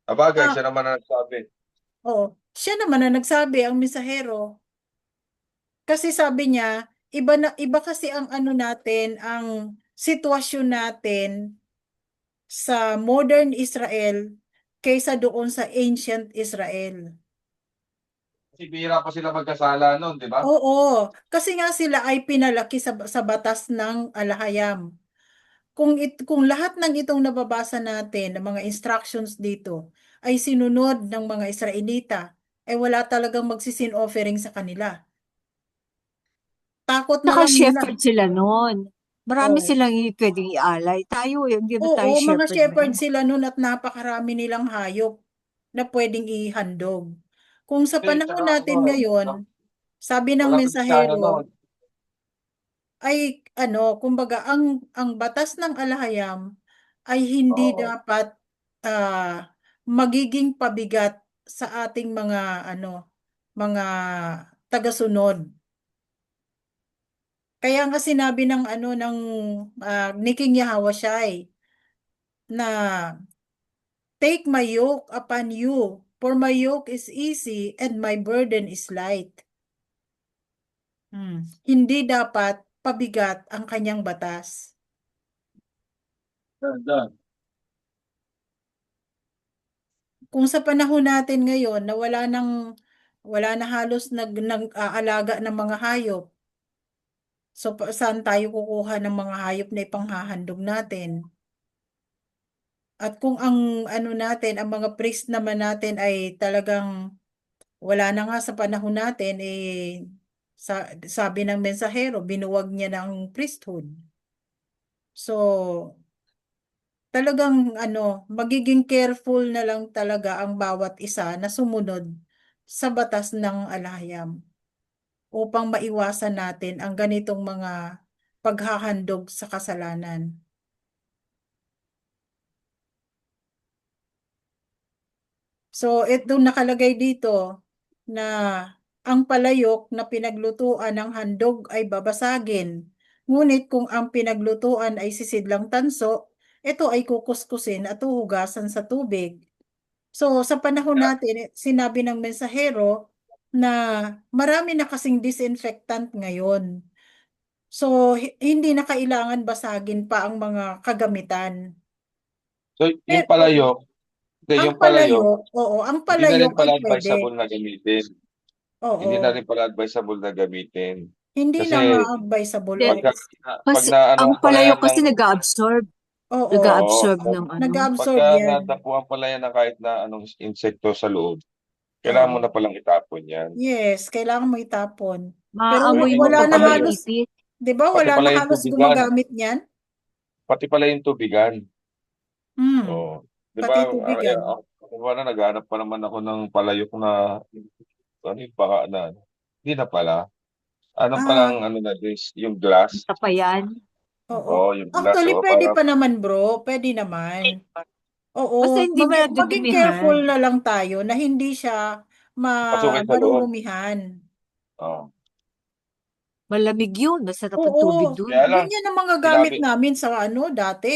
Abagay, Ah, siya naman ang nagsabi. oo. Siya naman na nagsabi, ang mensahero. Kasi sabi niya, iba kasi ang natin, ang sitwasyon natin sa modern Israel kaysa doon sa ancient Israel. Kasi bihira pa sila magkasala nun, di ba? Oo, kasi nga sila ay pinalaki sa batas ng alahayam. Kung lahat ng itong nababasa natin, ng mga instructions dito, ay sinunod ng mga Israelita, ay wala talagang magsisin offering sa kanila. Takot na Saka lang nila. shepherd sila noon. Marami Oo. silang pwedeng ialay. Tayo, hindi ba Oo, tayo mga shepherd shepherd ngayon? sila nun at napakarami nilang hayop na pwedeng ihandog. Kung sa Hindi, panahon tsaka natin ngayon, sabi ng walang Kristiyano mensahero, noon. ay kumbaga ang batas ng alahayam ay hindi Oo. dapat magiging pabigat sa ating mga tagasunod. Kaya nga sinabi ng ni King Yahweh na take my yoke upon you, for my yoke is easy and my burden is light. Hindi dapat pabigat ang kanyang batas. Doon. Kung sa panahon natin ngayon na wala na halos nag-aalaga ng mga hayop, so saan tayo kukuha ng mga hayop na ipanghahandog natin? At kung ang natin, ang mga priest naman natin ay talagang wala na nga sa panahon natin, sabi ng mensahero, binuwag niya ng priesthood. So, talagang magiging careful na lang talaga ang bawat isa na sumunod sa batas ng alahayam upang maiwasan natin ang ganitong mga paghahandog sa kasalanan. So, ito nakalagay dito na ang palayok na pinaglutuan ng handog ay babasagin. Ngunit kung ang pinaglutuan ay sisidlang tanso, ito ay kukuskusin at uhugasan sa tubig. So, sa panahon natin, sinabi ng mensahero na marami na kasing disinfectant ngayon. So, hindi na kailangan basagin pa ang mga kagamitan. So, yung Pero, palayok, ang yung palayok, palayok, oo, ang hindi na rin palayok ay pala pwede. advisable na gamitin. Hindi na Oo, rin pala advisable na gamitin. hindi na nga Kasi advisable. Then, Oo, pag kasi naano ang pala palayok yan kasi ng nag-absorb. oo, Nag-absorb oo, ng ano. nag-absorb pagka yan. nadapuan pala yan ng kahit na anong insekto sa loob, kailangan mo Oo. na palang itapon yan. Yes, kailangan mo itapon. Pero Maaamoy mo wala pa na pala yung halos, ipis. 'di ba? Pati Wala na pala yung halos tubigan. gumagamit niyan. Pati pala yung tubigan. Hmm, Oo. Di pati ba, tubigan. ako na naghanap pa naman ako ng palayok na, ano yung baka na, hindi na pala. Ano Ah, palang, ano na this, yung glass. Tapayan. oo. Oo, yung glass. Actually, Oo, pwede para, pa naman, bro. Pwede naman. Oo, Basta hindi mo maging careful nadudumihan. na lang tayo na hindi siya pasukin sa loob. marurumihan. Oo. Malamig yun. Masarap ang Oo, tubig dun. Kaya lang, ganyan ang mga gamit sinabi, namin sa dati.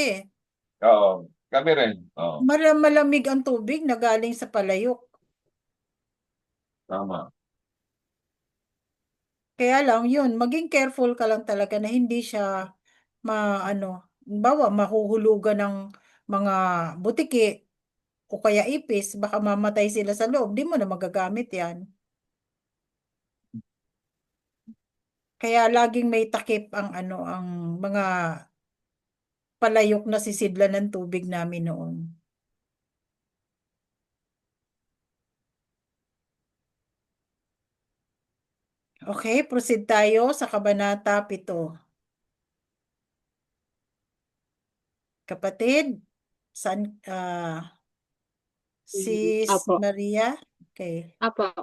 oo, kami rin. Oo, Malamig ang tubig na galing sa palayok. tama. Kaya lang, yun, maging careful ka lang talaga na hindi siya bawa mahuhulugan ng mga butiki o kaya ipis, baka mamatay sila sa loob, di mo na magagamit yan. Kaya laging may takip ang ang mga palayok na sisidlan ng tubig namin noon. Okay, proceed tayo sa Kabanata 7. Kapatid, saan, Sis Apo. Maria? Okay. Apo.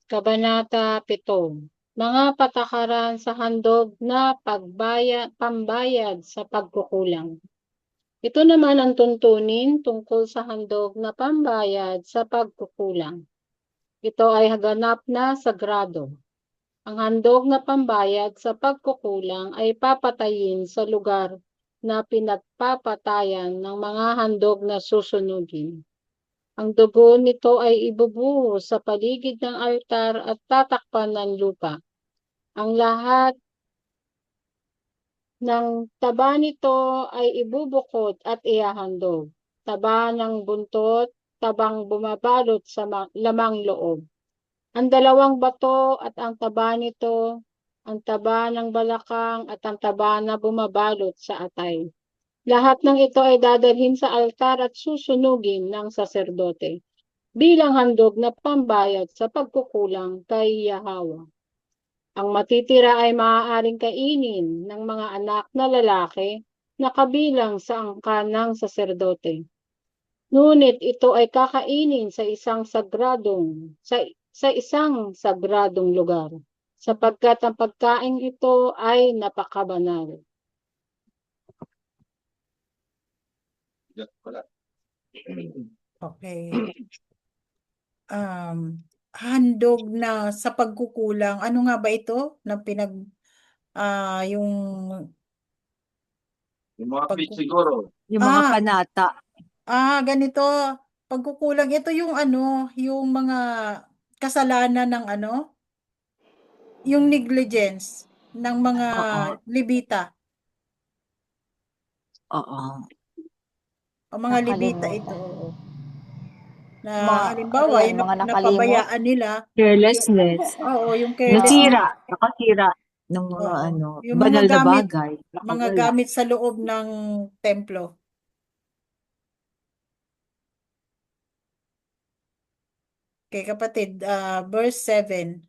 Kabanata 7. Mga patakaran sa handog na pambayad sa pagkukulang. Ito naman ang tuntunin tungkol sa handog na pambayad sa pagkukulang. Ito ay ganap na sagrado. Ang handog na pambayad sa pagkukulang ay papatayin sa lugar na pinagpapatayan ng mga handog na susunugin. Ang dugo nito ay ibubuhos sa paligid ng altar at tatakpan ng lupa. Ang lahat ng taba nito ay ibubukod at ihahandog. Taba ng buntot, tabang bumabalot sa lamang loob. Ang dalawang bato at ang taba nito, ang taba ng balakang at ang taba na bumabalot sa atay. Lahat ng ito ay dadalhin sa altar at susunugin ng saserdote bilang handog na pambayad sa pagkukulang kay Yahweh. Ang matitira ay maaaring kainin ng mga anak na lalaki na kabilang sa angkan ng saserdote. Ngunit ito ay kakainin sa isang sagradong lugar, sapagkat ang pagkain ito ay napakabanal. Okay. Handog na sa pagkukulang. Ano nga ba ito na yung mga pitch siguro. Yung mga Ah. panata. Ganito. Pagkukulang, ito yung yung mga kasalanan ng yung negligence ng mga Oo. Levita. Oo. Ang mga Levita Nakalimutan. ito, oo. Na ano halimbawa, yan, yung mga nakalimot. napabayaan nila, Carelessness. oo, yung careless, Nakasira ng mga oo, yung banal mga na gamit, bagay. mga Nakawala. gamit sa loob ng templo. Okay, kapatid, verse 7.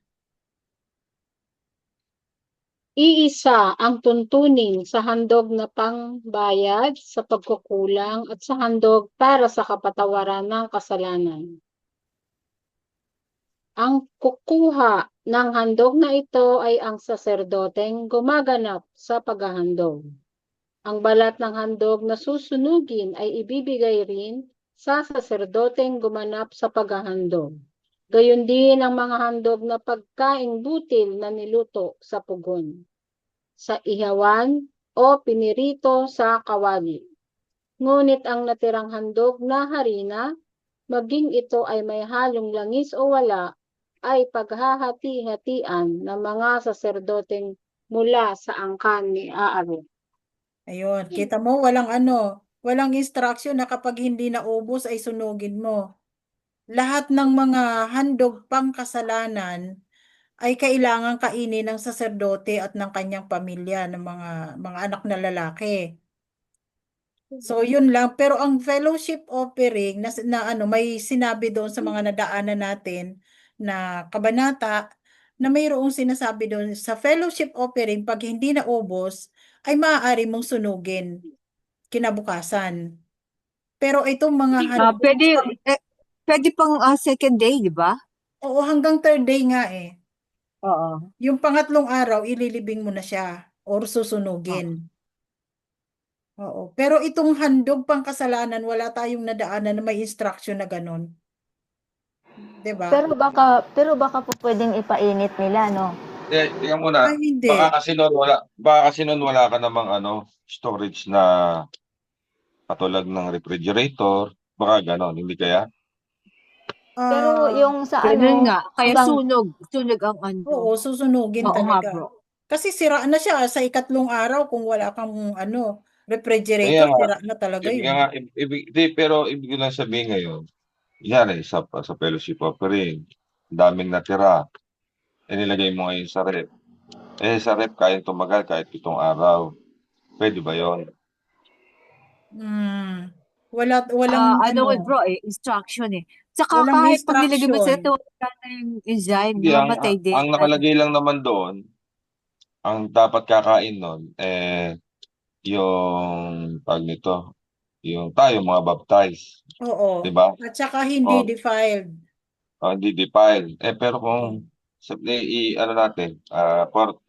Iisa ang tuntunin sa handog na pangbayad sa pagkukulang at sa handog para sa kapatawaran ng kasalanan. Ang kukuha ng handog na ito ay ang saserdoteng gumaganap sa paghahandog. Ang balat ng handog na susunugin ay ibibigay rin sa saserdoteng gumanap sa paghahandog. Gayon din ang mga handog na pagkaing butil na niluto sa pugon, sa ihawan o pinirito sa kawali. Ngunit ang natirang handog na harina, maging ito ay may halong langis o wala, ay paghahati-hatian ng mga saserdoteng mula sa angkan ni Aaron. Ayun, kita mo, walang instruction na kapag hindi naubos ay sunugin mo. Lahat ng mga handog pang kasalanan ay kailangan kainin ng saserdote at ng kanyang pamilya, ng mga anak na lalaki. So yun lang, pero ang fellowship offering na may sinabi doon sa mga nadaanan natin na kabanata na mayroong sinasabi doon sa fellowship offering, pag hindi naubos ay maaari mong sunugin kinabukasan. Pero itong mga handog, Pwede pang second day, di ba? oo, hanggang third day nga eh. Oo. Yung pangatlong araw, ililibing mo na siya or susunugin. Oo. Pero itong handog pang kasalanan, wala tayong nadaanan na may instruction na ganun. Diba? Pero baka po pwedeng ipainit nila, no? Tingnan mo na. Hindi. Baka kasi noon wala ka namang storage na katulad ng refrigerator. Baka ganon, hindi kaya? Pero yung sa Ganun nga. Kaya hanggang- sunog ang Oo, susunugin Oo nga, talaga. bro. Kasi sira na siya sa ikatlong araw kung wala kang Kaya Refrigerator, nga, sira na talaga kaya yun. nga, pero ibig ko lang sabihin ngayon, yan sa fellowship offering, ang daming natira, nilagay mo ngayon sa rep. Sa rep, kayang tumagal kahit 7 araw. Pwede ba yun? Walang Ano bro instruction Tsaka walang kahit pag nilagay mo sa ito, instruction. wala na yung enzyme, Hindi, mamatay din. ang nakalagay lang naman doon, ang dapat kakain nun, yung tawag nito, yung tayo mga baptized, Oo. di ba? At saka hindi O, defiled. hindi defile. Pero Oo. kung ano natin,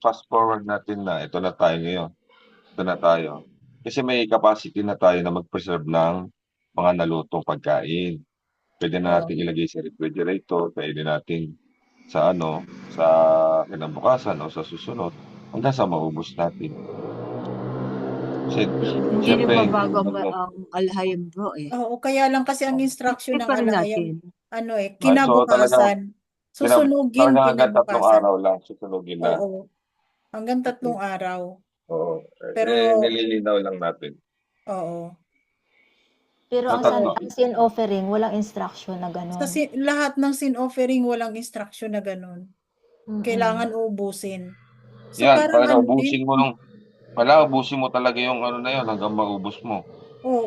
fast forward natin na ito na tayo ngayon. Ito na tayo. Kasi may capacity na tayo na mag-preserve ng mga nalutong pagkain. Pwede na Oo. natin ilagay sa refrigerator, pwede natin sa kinabukasan o sa susunod hanggang sa maubos natin. Kasi, Hindi syempre, nagbabago ang alhayan bro Oo, kaya lang kasi ang instruction Hindi ng pa rin alahayam, natin. so talagang, kinabukasan. Susunugin talagang hanggang 3 kinabukasan. araw lang susunugin na. Oo, hanggang 3 araw. Oo. Pero, Nililinaw lang natin. oo. Pero ang Oo. sin offering, walang instruction na gano'n. Lahat ng sin offering walang instruction na ganun. Kailangan ubusin. So Yan, parang ano ubusin mo talaga yung ano na yun hanggang maubos mo.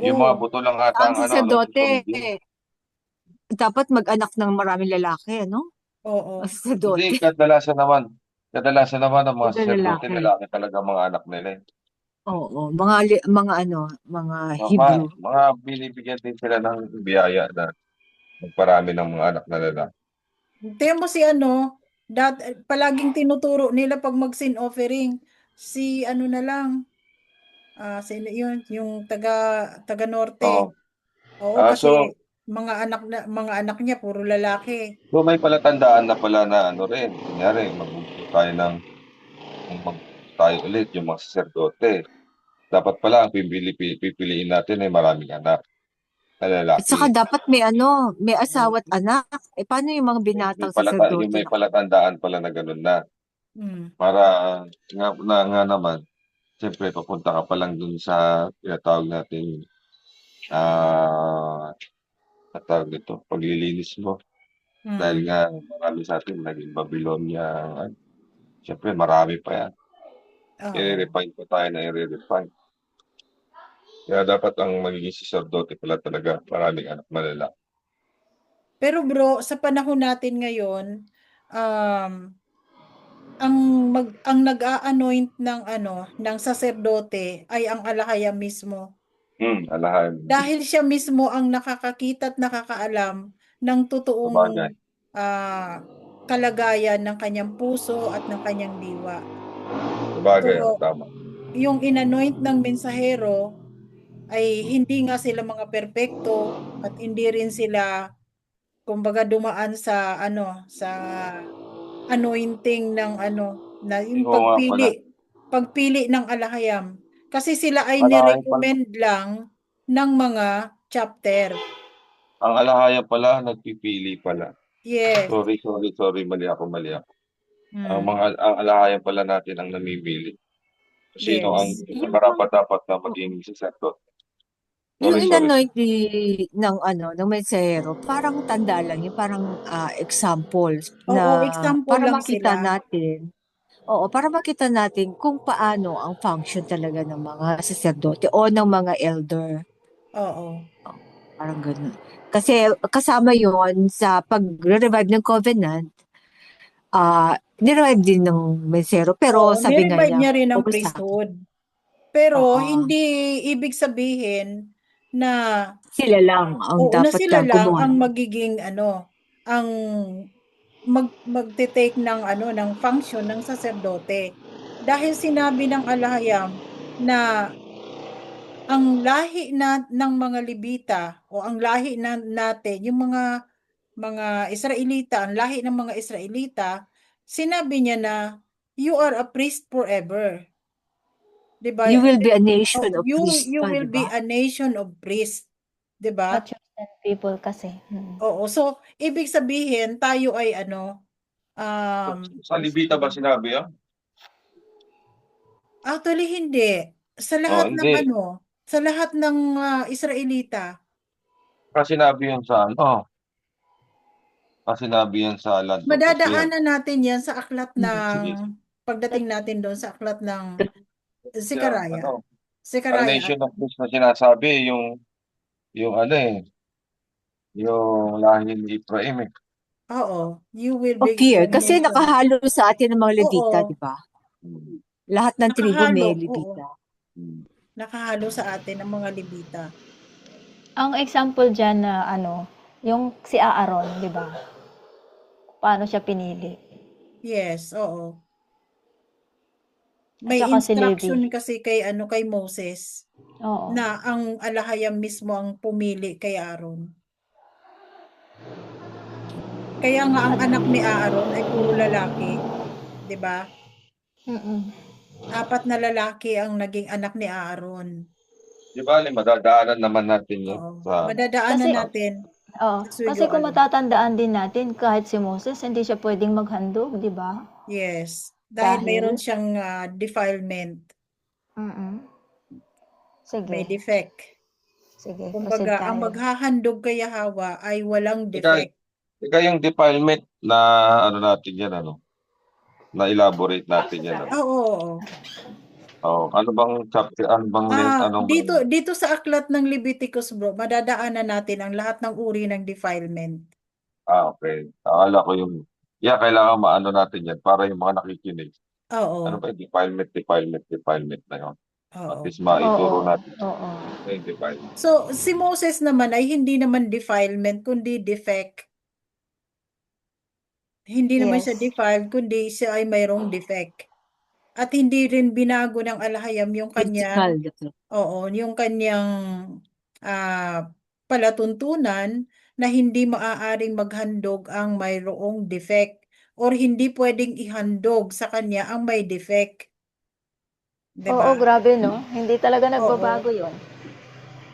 Yung mga Oo. buto lang ata Ang ang saserdote, susunugin. dapat mag-anak ng maraming lalaki, ano? Oo. Ang Hindi, saserdote, kadalasan naman ang mga puro saserdote, lalaki. lalaki talaga mga anak nila. Oo, mga Hebrew. Mga binibigyan din sila ng biyaya na magparami ng mga anak na lalaki. Tingnan mo si palaging tinuturo nila pag mag-sin offering. Si ano na lang, sino yun, yung taga norte. Oo. Oo, kasi mga anak niya puro lalaki. So may palatandaan na pala na ano rin. Kunyari, magbubuto tayo ulit yung mga saserdote. Dapat pala ang pipiliin natin ay maraming anak na At saka lalaki. dapat may asawa't anak. Paano yung mga binatang Yung saserdote may na? palatandaan pala na gano'n na. Hmm. Para nga naman, siyempre papunta ka pa lang dun sa tinatawag natin tawag nito, paglilinis mo. Dahil Hmm. nga marami sa atin naging Babylonia. Siyempre marami pa yan. Oo. I-refine pa tayo na i-refine. Kaya dapat ang magiging saserdote pala talaga maraming anak na lalaki. Pero bro, sa panahon natin ngayon, ang nag-a-anoint ng saserdote ay ang alahaya mismo. Alahan. Dahil siya mismo ang nakakakita at nakakaalam ng totoong Sabagay. kalagayan ng kanyang puso at ng kanyang diwa. Sabagay, So, tama. yung inanoint ng mensahero ay hindi nga sila mga perpekto at hindi rin sila kumbaga dumaan sa anointing ng na yung Oo nga pala. pagpili ng alahayam. Kasi sila ay Alahayang pala. nirecommend lang ng mga chapter. Ang alahayang pala, nagpipili pala. Yes. Sorry, mali ako. Hmm. Ang alahayang pala natin ang namimili. Sino ang Yes. karapat-dapat na maging saserdote? Yung Sorry. inanoint ng mensahero, parang tanda lang yun, parang example Oo, na example para lang makita sila. natin, para makita natin kung paano ang function talaga ng mga saserdote o ng mga elder. Oo. Parang ganun. Kasi kasama yon sa pag-revive ng covenant, nirevive din ng mensahero. Pero Oo, sabi nga nirevive niya, niya rin ang focus sa akin. priesthood. Pero Oo, hindi ibig sabihin na sila lang ang dapat sila kang lang kumuha. ang magiging ang magte-take ng function ng saserdote. Dahil sinabi ng alahayam na ang lahi ng mga Levita o ang lahi natin, yung mga Israelita, ang lahi ng mga Israelita, sinabi niya na you are a priest forever. Diba? You will be a nation of You priests pa, will be diba? a nation of priests. Diba? A chosen people kasi. Oo. So, ibig sabihin, tayo ay Sa Libita ba sinabi yan? actually hindi. Sa Oh, lahat ng hindi. sa lahat ng Israelita. Kasi sinabi yun sa ano, kasi sinabi yan sa land of Israel. Madadaanan natin yan sa aklat ng Sige. pagdating natin doon sa aklat ng Yan, Zekaraya. ano, ang Zekaraya nation of Peace na sinasabi, yung ano yung lahi ni Ephraim eh. Oo, you will be Okay, kasi exterminated. nakahalo sa atin ng mga Levita, di Oo, ba? Hmm. Lahat ng tribo nakahalo. may Oo, Levita. Hmm. nakahalo sa atin ang mga Levita. Ang example diyan na yung si Aaron, 'di ba? Paano siya pinili? Yes, oo. At May saka si instruction Levi. kasi kay Moses Oo. na ang alahayam mismo ang pumili kay Aaron. Kaya nga ang anak ni Aaron ay puro lalaki, 'di ba? Mm. 4 na lalaki ang naging anak ni Aaron. Di ba, madadaanan naman natin yun Oo, sa madadaanan Kasi natin sa kasi kung suyuan. matatandaan din natin kahit si Moses hindi siya pwedeng maghandog, 'di ba? Yes, dahil mayroon Dahil siyang defilement, mm. may Sige, defect. sige, proceed Kumbaga, ang tayo. maghahandog kay Hawa ay walang Teka, defect. yung defilement na ano natin yan, na elaborate natin yan. Oo, oo. Oh, ano bang chapter, ano bang anong Dito sa aklat ng Leviticus, bro, madadaanan natin ang lahat ng uri ng defilement. okay. Akala ko kailangan maano natin yan para yung mga nakikinig. Ano Oo, ba yung defilement na yun? At oo. least maituro Oo, natin oo. yung defilement. So, si Moses naman ay hindi naman defilement, kundi defect. Hindi naman siya Yes. defiled, kundi siya ay mayroong defect. At hindi rin binago ng alahayam yung Physical. yung kanyang palatuntunan na hindi maaaring maghandog ang mayroong defect or hindi pwedeng ihandog sa kanya ang may defect. Oo, 'Di ba? grabe no? Hindi talaga Oo. nagbabago 'yon.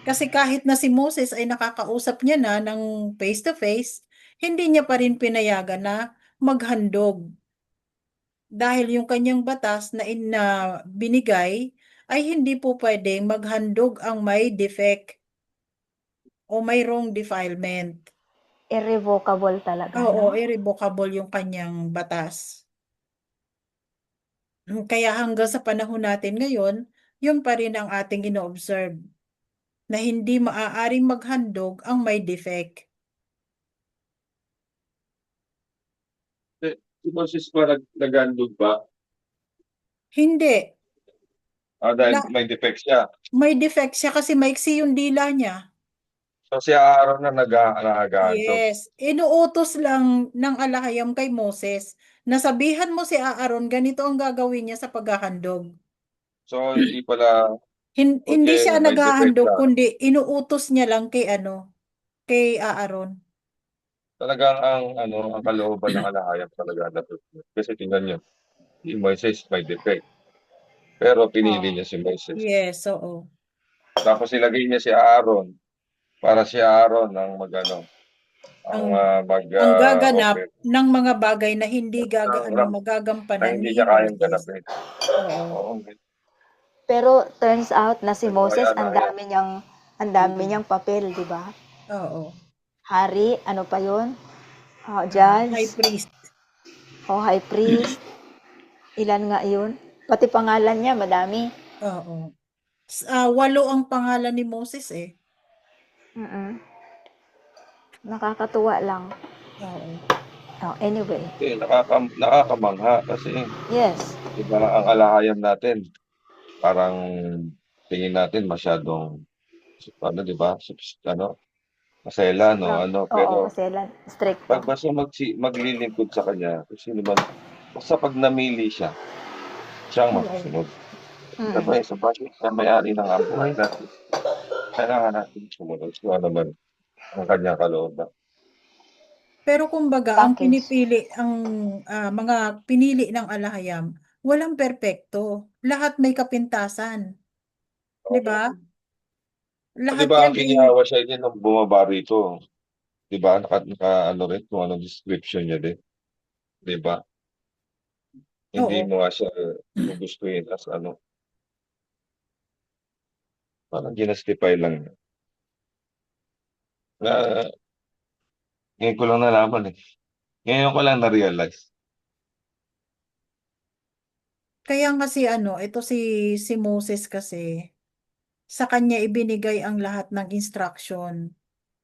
Kasi kahit na si Moses ay nakakausap niya na ng face to face, hindi niya pa rin pinayagan na maghandog. Dahil yung kanyang batas na binigay ay hindi po pwedeng maghandog ang may defect o mayroong defilement. Irrevocable talaga, Oo, no? irrevocable yung kanyang batas. Kaya hanggang sa panahon natin ngayon, yun pa rin ang ating ino-observe na hindi maaaring maghandog ang may defect. Si Moses pa naghandog ba? Hindi. Dahil Na, may defect siya. may defect siya kasi maiksi yung dila niya. So si Aaron na naghahandog. Yes. Inuutos lang ng alahayam kay Moses. Nasabihan mo si Aaron, ganito ang gagawin niya sa paghahandog. So hindi pala, Hindi siya may defect naghahandog, siya. kundi inuutos niya lang kay Aaron. Talagang ang kalooban ng alahayam talaga dapat. Kasi tingnan niyo, si Moises may defect. Pero pinili niya si Moises. Yes, oo. Tapos ilagay niya si Aaron para si Aaron ang Ang gaganap open. ng mga bagay na hindi Na magagampanan hindi ni niya kayang Moses. ganapin. Oo. Oo. Pero turns out na si Moses Kaya na yan. ang dami niyang papel, 'di ba? Oo. Hari, ano pa 'yon? High Judge, priest. high priest. Ilan nga 'yun? Pati pangalan niya madami. Oo. 8 ang pangalan ni Moses eh. Mm. Nakakatuwa lang. Oo. Anyway. Nakakamangha kasi Yes. diba ang alahayam natin parang tingin natin masyadong diba? Masela, pero Maselan. Strict. pag basta maglilingkod sa kanya, sino man, basta pag namili siya, siyang masusunod. Diba, sa bakit na may-ari ng buhay natin, kailangan natin sumunod kung ano man ang kanyang kalooban. Pero kumbaga, ang mga pinili ng alahayam, walang perpekto. Lahat may kapintasan. 'Di ba? Lahat Diba, yan ang kinihawa siya din nung bumaba rito. Diba, naka rin kung anong description niya din. Diba? Hindi Oo. mo nga siya gugustuhin as Parang ginastify lang niya. Na, ngayon ko lang nalaman eh. Ngayon ko lang na-realize. Kaya kasi ito si Moses kasi, sa kanya ibinigay ang lahat ng instruction.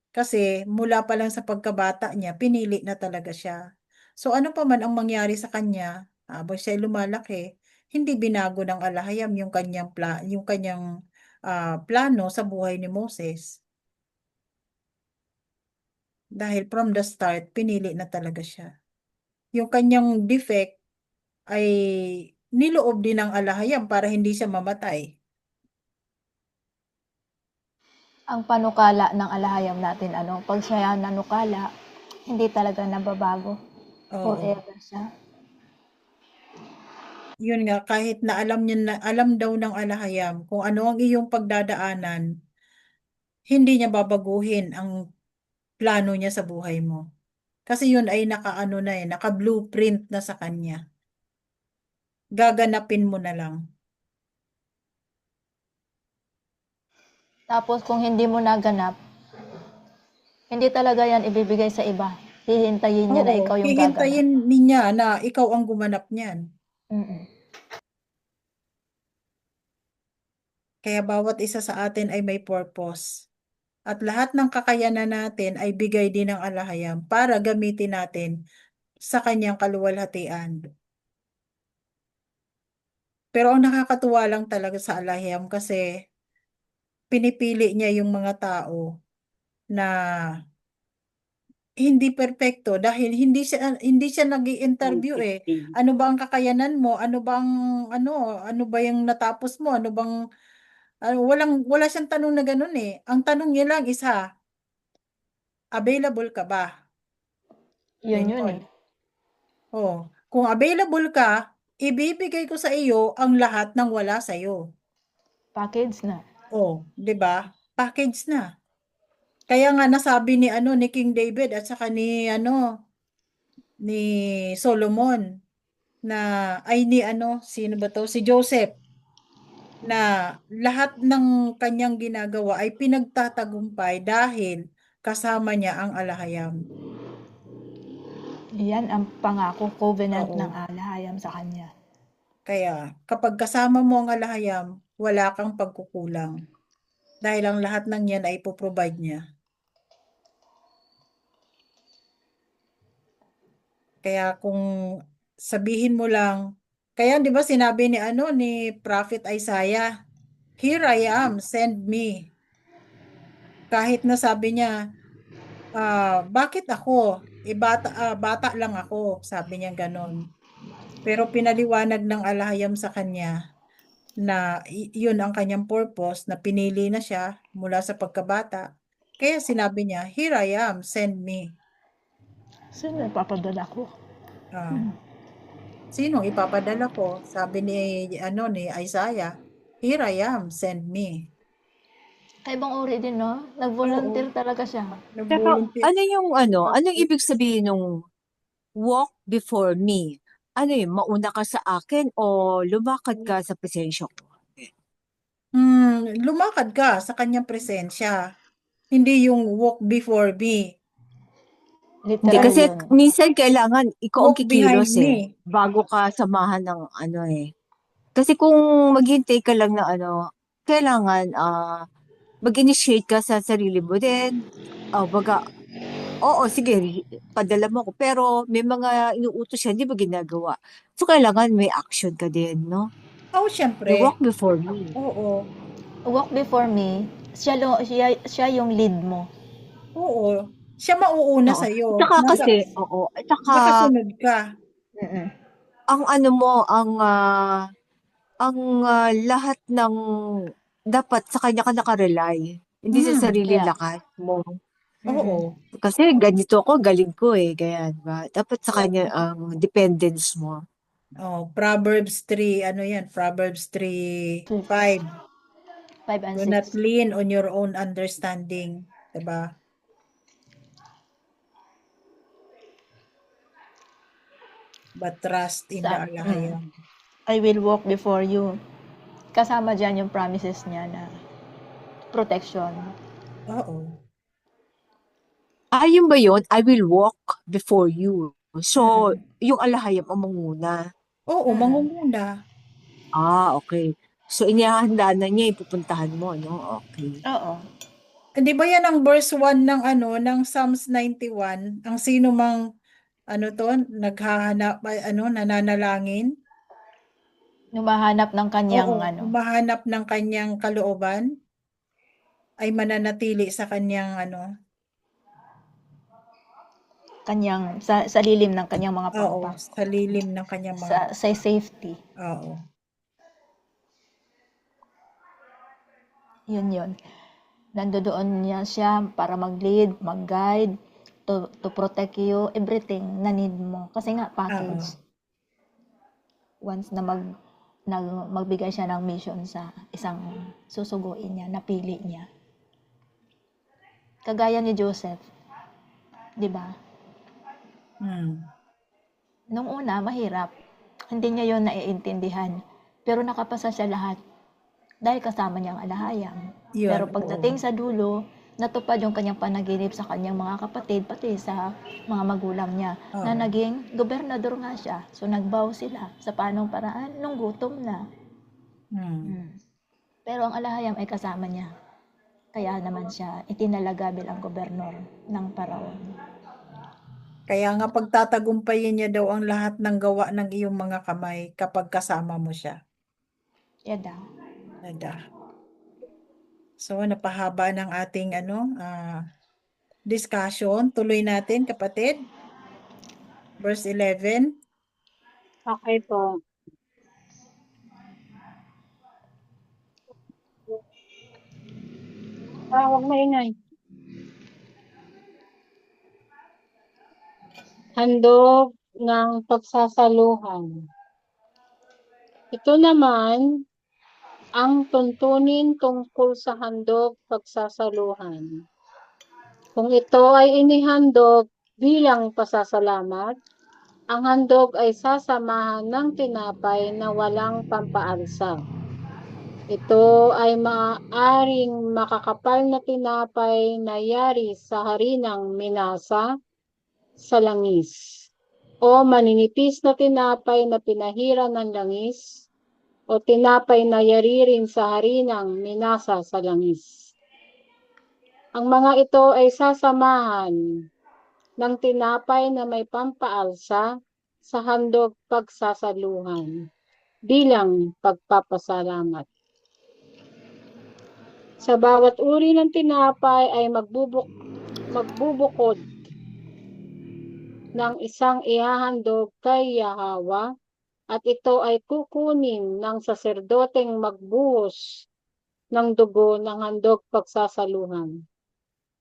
Kasi mula pa lang sa pagkabata niya, pinili na talaga siya. So ano pa man ang mangyari sa kanya, habang siya lumalaki, hindi binago ng alahayam yung kanyang plano sa buhay ni Moses. Dahil from the start, pinili na talaga siya. Yung kanyang defect ay niloob din ng alahayam para hindi siya mamatay. Ang panukala ng alahayam natin, pag siya nanukala, hindi talaga nababago. Oo. Forever siya. Yun nga, kahit na alam daw ng alahayam kung ano ang iyong pagdadaanan, hindi niya babaguhin ang plano niya sa buhay mo. Kasi yun ay naka-blueprint na sa kanya. Gaganapin mo na lang. Tapos kung hindi mo naganap, hindi talaga yan ibibigay sa iba. Hihintayin niya na Oo, ikaw yung gaganap. hihintayin niya na ikaw ang gumanap niyan. Mm-mm. Kaya bawat isa sa atin ay may purpose. At lahat ng kakayanan natin ay bigay din ng alahayam para gamitin natin sa kanyang kaluwalhatian. Pero ang nakakatuwa lang talaga sa alahayam kasi pinipili niya yung mga tao na hindi perpekto dahil hindi siya nag-i-interview eh. Ano ba ang kakayanan mo? Ano ba yung natapos mo? Wala siyang tanong na ganun eh. Ang tanong niya lang isa, available ka ba? Yun eh. Oh, kung available ka, ibibigay ko sa iyo ang lahat ng wala sa iyo. Package na. Oh, 'di ba? Package na. Kaya nga nasabi ni King David at saka ni Solomon na sino ba to? Si Joseph na lahat ng kanyang ginagawa ay pinagtatagumpay dahil kasama niya ang alahayam. Yan ang pangako, covenant Oo. ng alahayam sa kanya. Kaya kapag kasama mo ang alahayam, wala kang pagkukulang. Dahil ang lahat ng yan ay ipoprovide niya. Kaya kung sabihin mo lang, kaya 'di ba sinabi ni Prophet Isaiah, "Here I am, send me." Kahit na sabi niya, bakit ako? Bata lang ako, sabi niya ganon. Pero pinaliwanag ng alahayam sa kanya na yun ang kanyang purpose, na pinili na siya mula sa pagkabata. Kaya sinabi niya, "Here I am, send me." Sino ipapadala ko? Sinong ipapadala ko? Sabi ni Isaiah, "Here I am, send me." Kaibang uri din, no? Nag-volunteer talaga siya. Pero anong ibig sabihin nung walk before me? Ano yun, mauna ka sa akin o lumakad ka sa presensya ko? Lumakad ka sa kanyang presensya. Hindi yung walk before me. Hindi, Literal kasi yun. minsan kailangan ikaw ang Walk behind kikilos me. bago ka samahan ng Kasi kung maghintay ka lang na kailangan mag-initiate ka sa sarili mo din. Oo, sige, padala mo ko. Pero may mga inuutos siya, hindi ba ginagawa? So, kailangan may action ka din, no? Oh, You syempre. walk before me. Oo. Walk before me, siya yung lead mo. Oo. Siya mauuna Oo. sa'yo. At saka kasi, oo. At saka, Nakasunod ka. ang lahat ng dapat sa kanya ka nakarely. Hindi sa sarili Yeah. lakas mo. Oo. Kasi ganito ako, galing ko kaya ba? Dapat sa kanya ang dependence mo. Oh, Proverbs 3, Proverbs 3:5. 5 and Do 6. not lean on your own understanding. Diba? But trust in the alahayam. I will walk before you. Kasama dyan yung promises niya na protection. Oo. Yun ba yun? I will walk before you. So, Mm. yung alahayam ang manguna. Oo, Mm. mangunguna. Okay. So, inihahanda na niya, ipupuntahan mo, no? Okay. Oo. Di ba yan ang verse 1 ng ng Psalms 91? Ang sino mang naghahanap nananalangin? Humahanap ng kanyang Oo, humahanap ng kanyang kalooban ay mananatili sa kanyang kanyang sa lilim ng kanyang mga oo, pangpang. sa lilim ng kanyang mga Sa safety. oo. Yun. Nandoon niya siya para mag-lead, mag-guide, to protect you, everything na need mo. Kasi nga, package. Once na magbigay siya ng mission sa isang susuguin niya, napili niya. Kagaya ni Joseph. Di ba? Nung una, mahirap. Hindi niya yon naiintindihan. Pero nakapasa siya lahat. Dahil kasama niya ang alahayam. Yun, Pero pagdating sa dulo, natupad yung kanyang panaginip sa kanyang mga kapatid, pati sa mga magulang niya, na naging gobernador nga siya. So, nagbow sila sa paanong paraan nung gutom na. Pero ang alahayam ay kasama niya. Kaya naman siya itinalaga bilang gobernador ng Paraon. Kaya nga pagtatagumpayin niya daw ang lahat ng gawa ng iyong mga kamay kapag kasama mo siya. Yada. So, napahaba ng ating discussion. Tuloy natin, kapatid. Verse 11. Okay po. Huwag maingay. Handog ng pagsasaluhan. Ito naman ang tuntunin tungkol sa handog pagsasaluhan. Kung ito ay inihandog bilang pasasalamat, ang handog ay sasamahan ng tinapay na walang pampaalsa. Ito ay maaaring makakapal na tinapay na yari sa harinang minasa sa langis, o maninipis na tinapay na pinahira ng langis, o tinapay na yari rin sa harinang minasa sa langis. Ang mga ito ay sasamahan ng tinapay na may pampaalsa sa handog pagsasaluhan bilang pagpapasalamat. Sa bawat uri ng tinapay ay magbubukod ng isang ihahandog kay Yahweh, at ito ay kukunin ng saserdoteng magbuhos ng dugo ng handog pagsasaluhan.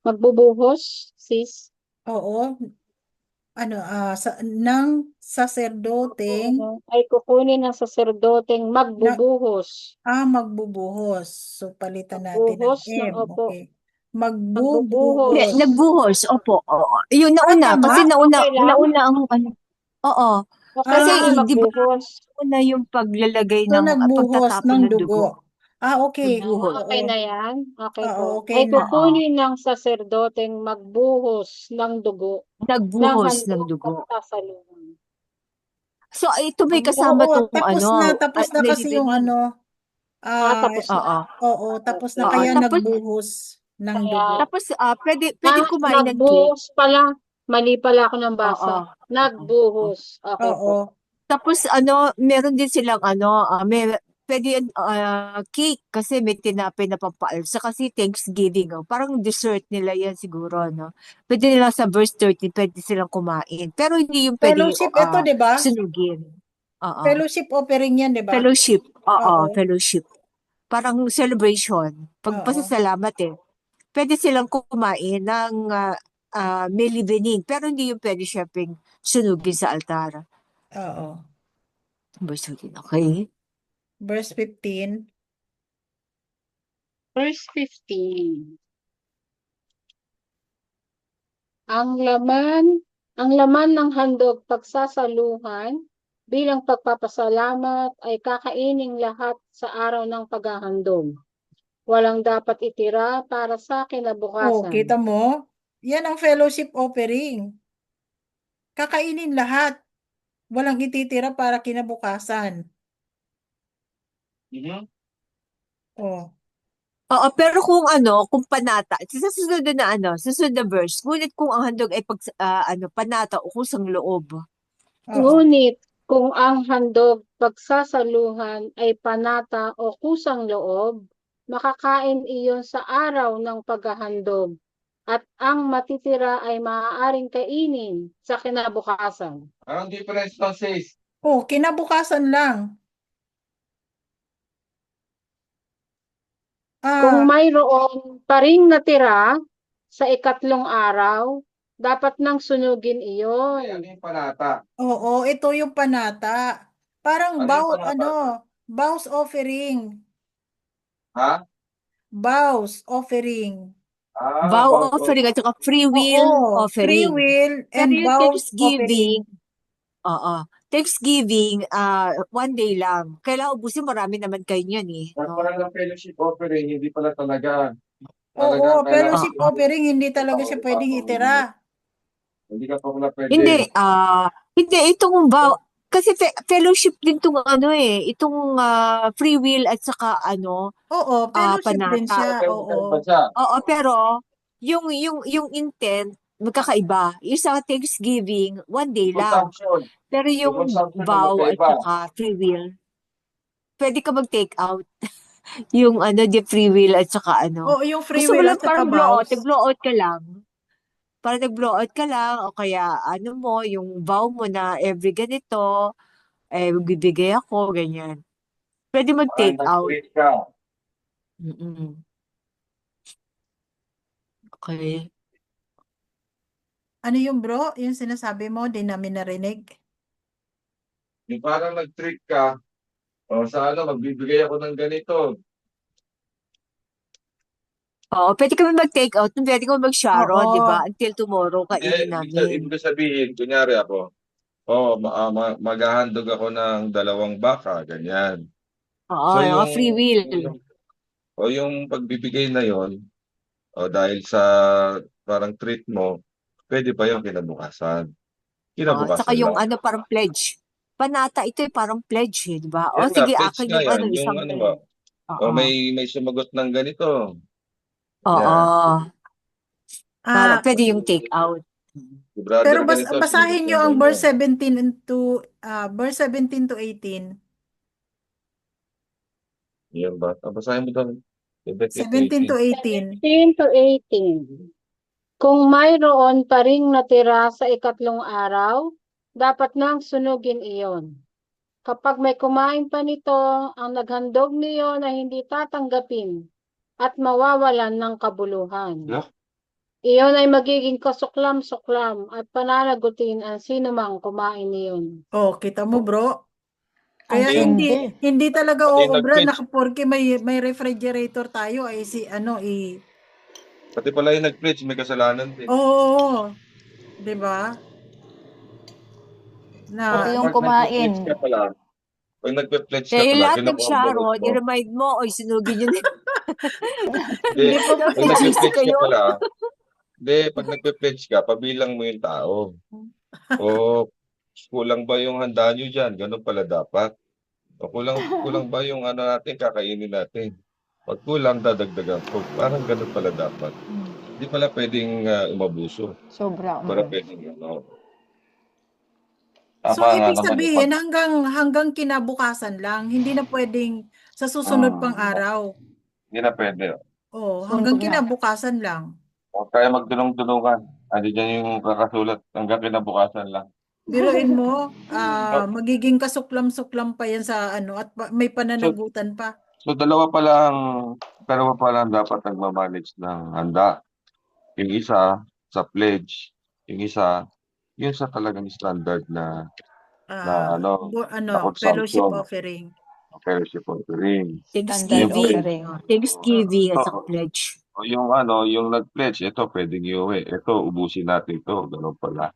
Magbubuhos, sis? Oo. Ng saserdoteng ay kukunin ng saserdoteng magbubuhos. Magbubuhos. So, palitan natin ang Magbuhos ng M. opo. Okay. Magbubuhos. Nagbuhos, opo. Yung nauna, tama? kasi Okay lang? nauna ang oo. Okay Kasi lang di ba magbuhos. una yung paglalagay So, ng nagbuhos pagtatapon ng ng dugo. dugo. Okay. Nagbuhos. Okay Oo. na yan? Okay Oo, po. okay Ay na. kukunin ng saserdoteng magbuhos ng dugo ng Nagbuhos ng handog dugo. pagsasaluhan. So, ito may kasama Oo, tong tapos na kasi yung Tapos na. Oo. oo, tapos na Oo, kaya tapos nagbuhos ng Kaya, dugo. tapos pwede kumain ng cake. nagbuhos pala. Mali pala ako ng basa. Oo. Nagbuhos. Okay po. Oo. Tapos meron din silang pwede yan, cake kasi may tinapay na pampaalsa kasi Thanksgiving. Parang dessert nila yan siguro, no? Pwede nila sa verse 13, pwede silang kumain. Pero hindi yung pwede Fellowship ito, di ba? sunugin. Oo. Fellowship offering yan, di ba? Fellowship. Oo. Fellowship. Parang celebration. Pagpasasalamat eh. Pwede silang kumain ng may livening. Pero hindi yung pwede syempre sunugin sa altar. Oo. Verse 13, okay? Verse 15. Verse 15. Ang laman ng handog pagsasaluhan bilang pagpapasalamat ay kakainin lahat sa araw ng paghahandog. Walang dapat itira para sa Oh, kinabukasan. kita mo? Yan ang fellowship offering. Kakainin lahat. Walang ititira para kinabukasan. Mhm. Oh. Oo, pero kung panata, sa susunod na susunod na verse, ngunit kung ang handog ay panata o kusang loob. Oo. Ngunit kung ang handog pagsasaluhan ay panata o kusang loob, makakain iyon sa araw ng paghahandog, at ang matitira ay maaaring kainin sa kinabukasan. Anong difference ng sis? Oh, kinabukasan lang. Kung Ah, mayroon pa ring natira sa ikatlong araw, dapat nang sunugin Ay, iyon. ano yung panata? oo, ito yung panata. Parang Ano yung panata? vows offering. Ha? Vows offering. Vow About offering at saka free will Oo, free offering. will Pero and yung vows Thanksgiving, offering. Thanksgiving, one day lang. Kailangan ubusin, marami naman kayo niyan eh. No? Parang ng fellowship offering, hindi pala talaga. Oo, Talagang kailangan fellowship Oo. offering, hindi talaga siya pwedeng itira. Hindi ka pa pala pwede. Hindi, itong vow, kasi fellowship din itong itong free will at saka Oo, fellowship din panata. siya. Pero magkaiba Oo. siya. Oo, pero yung intent magkakaiba. Yung sa Thanksgiving, one day lang. Consumption. Pero Yung yung consumption na vow at magkaiba. saka free will, pwede ka mag-take out yung the free will at saka Oo, yung free Gusto mo will lang at saka parang vows. nag-blow out ka lang. Parang nag-blow out ka lang o kaya yung vow mo na every ganito, magbibigay ako, ganyan. Pwede Parang mag-take out. nag-treat ka. Mm-mm. Okay. Ano yung bro? Yung sinasabi mo, di namin narinig. Yung parang nag-treat ka, o sa magbibigay ako ng ganito. Oo, pwede kami mag-take out, pwede kami mag-sharon, di ba? Oo. Until tomorrow, kainin namin. Ibig sabihin, kunyari ako, maghahandog ako ng 2 baka, ganyan. Oo, So yung free will. yung pagbibigay na yon, dahil sa parang treat mo, pwede pa yung kinabukasan. Tsaka Kinabukasan yung lang. parang pledge. Panata, ito parang pledge di ba? O Yan nga, sige, pledge akin nga yung yan. Yung isang ba, Oo. may sumagot ng ganito. Oo. Yan. Pwede yung take out. Si brother Pero ganito, sumagot basahin nyo ng ang ganyan. verse 17 to 18. Yan ba? Basahin mo doon. 17 to 18. 17 to 18. Kung mayroon pa ring natira sa ikatlong araw, dapat nang sunugin iyon. Kapag may kumain pa nito, ang naghandog niyo na hindi tatanggapin at mawawalan ng kabuluhan. Yeah. Iyon ay magiging kasuklam-suklam at pananagutin ang sinumang kumain niyon. Oh, kita mo bro? Ang Kaya tindi. hindi talaga Pati uubra na nag-pledge. porke may refrigerator tayo ay Pati pala yung nag-pledge, may kasalanan din. Oo. 'Di ba? Pati yung Pag nag-pledge kumain. ka pala, Kaya yung kinukuha lahat mo nag-sharon, mo. i-remind mo, sinugin yun. Hindi, Hindi pa pag Nagsisisi nag-pledge ka kayo. pala, pag nag-pledge ka, pabilang mo yung tao. O kulang ba yung handa nyo dyan? Ganun pala dapat. O kulang ba yung natin, kakainin natin? Pag kulang, dadagdagan ko. Parang ganun pala dapat. Hindi pala pwedeng umabuso. Sobra. Para pwedeng So Tama nga ibig naman yung sabihin hanggang kinabukasan lang, hindi na pwedeng sa susunod pang araw. Hindi na pwede. Oh, hanggang Sunog na. kinabukasan lang. Huwag tayo magdulong-dulungan. Andi dyan yung kakasulat hanggang kinabukasan lang. Biruin mo, magiging kasuklam-suklam pa yan sa at may pananagutan pa. So dalawa pa lang dapat nagmamanage ng handa. Yung isa sa pledge, yung isa yun sa talagang standard na Fellowship consumption, offering. fellowship offering. Standard offering. Thanksgiving at saka pledge. O yung nag-pledge, ito pwedeng iuwi. Ito, ubusin natin ito. Ganun pala.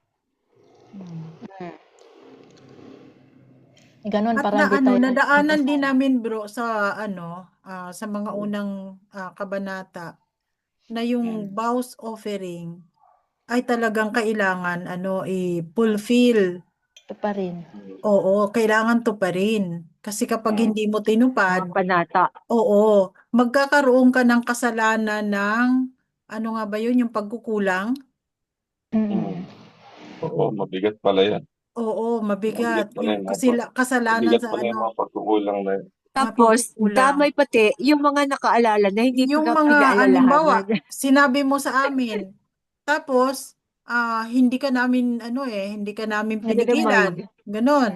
Ganun At para hindi tayo nadaanan din namin bro sa sa mga unang kabanata na yung vows offering ay talagang kailangan i-fulfill. Ito pa rin. Oo, kailangan tuparin. Kasi kapag hindi mo Mga tinupad, panata. oo, magkakaroon ka ng kasalanan ng ano nga ba yun, yung pagkukulang? Mm. Oo, mabigat pala yan. Oo, Mabigat mabigat. pala Yung yung kasalanan mabigat sa pala yung mga pagkukulang na yun. Tapos, pagkukulang. damay pati yung mga nakaalala na hindi Yung mga, pinaalalahanan. halimbawa, sinabi mo sa amin, tapos, hindi ka namin, hindi ka namin pinigilan. Nare-remind. Ganon.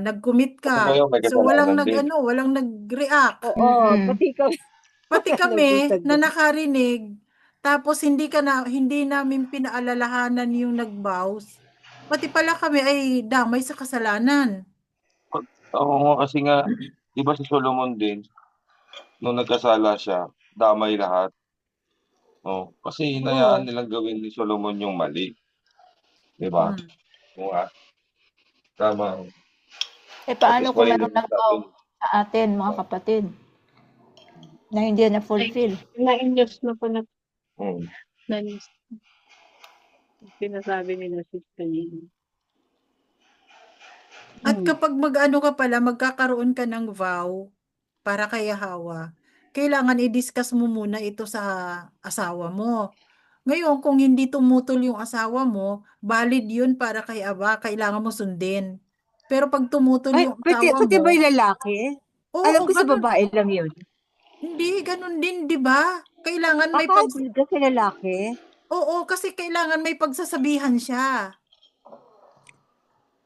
Nag-commit Kasi ka. kayo may So, walang kasalanan din. walang nag-react. Oo, Mm. pati ka Pati wala kami na nagsagot. nakarinig, tapos hindi namin pinaalalahanan yung nag-vows. Pati pala kami ay damay sa kasalanan. Oo nga, kasi nga, iba si Solomon din, nung nagkasala siya, damay lahat. Oh, kasi hinayaan Oo. nilang gawin ni Solomon yung mali. Di ba? Mm. Oo nga. Tama. Paano Tapos kung mainam meron nag-vow natin. sa atin, mga kapatid, na hindi Ay, na-fulfill? na-injust na po na Hmm. sinasabi nila sis kanina. At kapag ka pala, magkakaroon ka ng vow para kay Yahawa, kailangan i-discuss mo muna ito sa asawa mo. Ngayon, kung hindi tumutol yung asawa mo, valid yun para kay Aba, kailangan mo sundin. Pero pag tumutol Ay, yung pati, asawa pati ba mo, yung lalaki? Alam oo, ko sa ganun. babae lang yun. Hindi, ganun din, di ba? Kailangan may Kahit sa lalaki. Oo, kasi kailangan may pagsasabihan siya.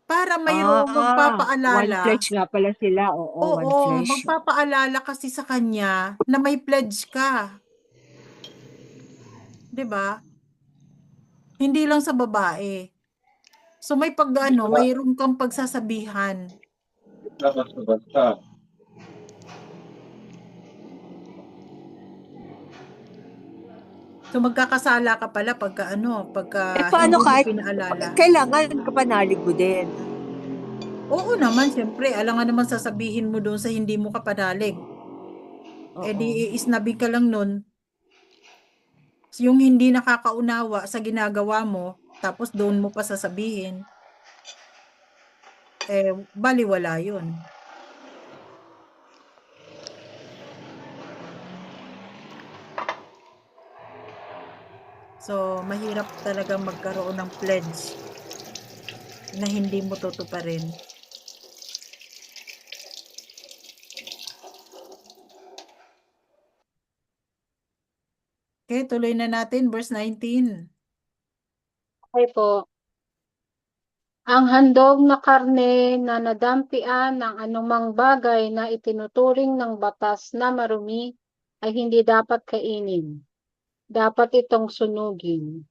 Para mayroong One magpapaalala. flesh nga pala sila. Oo, one Oo, flesh. magpapaalala kasi sa kanya na may pledge ka. 'Di ba? Hindi lang sa babae. So may Hindi pala, mayroon kang pagsasabihan. basta-basta. So magkakasala ka pala pagka Paano hindi mo kahit pinaalala. kailangan kapanalig mo din? Oo naman, siyempre, alangan naman sasabihin mo doon sa hindi mo kapanalig. Di Oo. iisnabi ka lang nun. Yung hindi nakakaunawa sa ginagawa mo, tapos doon mo pa sasabihin, baliwala yun. So, mahirap talaga magkaroon ng pledge na hindi mo tutuparin. Okay, tuloy na natin, verse 19. Okay po. Ang handog na karne na nadampian ng anumang bagay na itinuturing ng batas na marumi ay hindi dapat kainin. Dapat itong sunugin.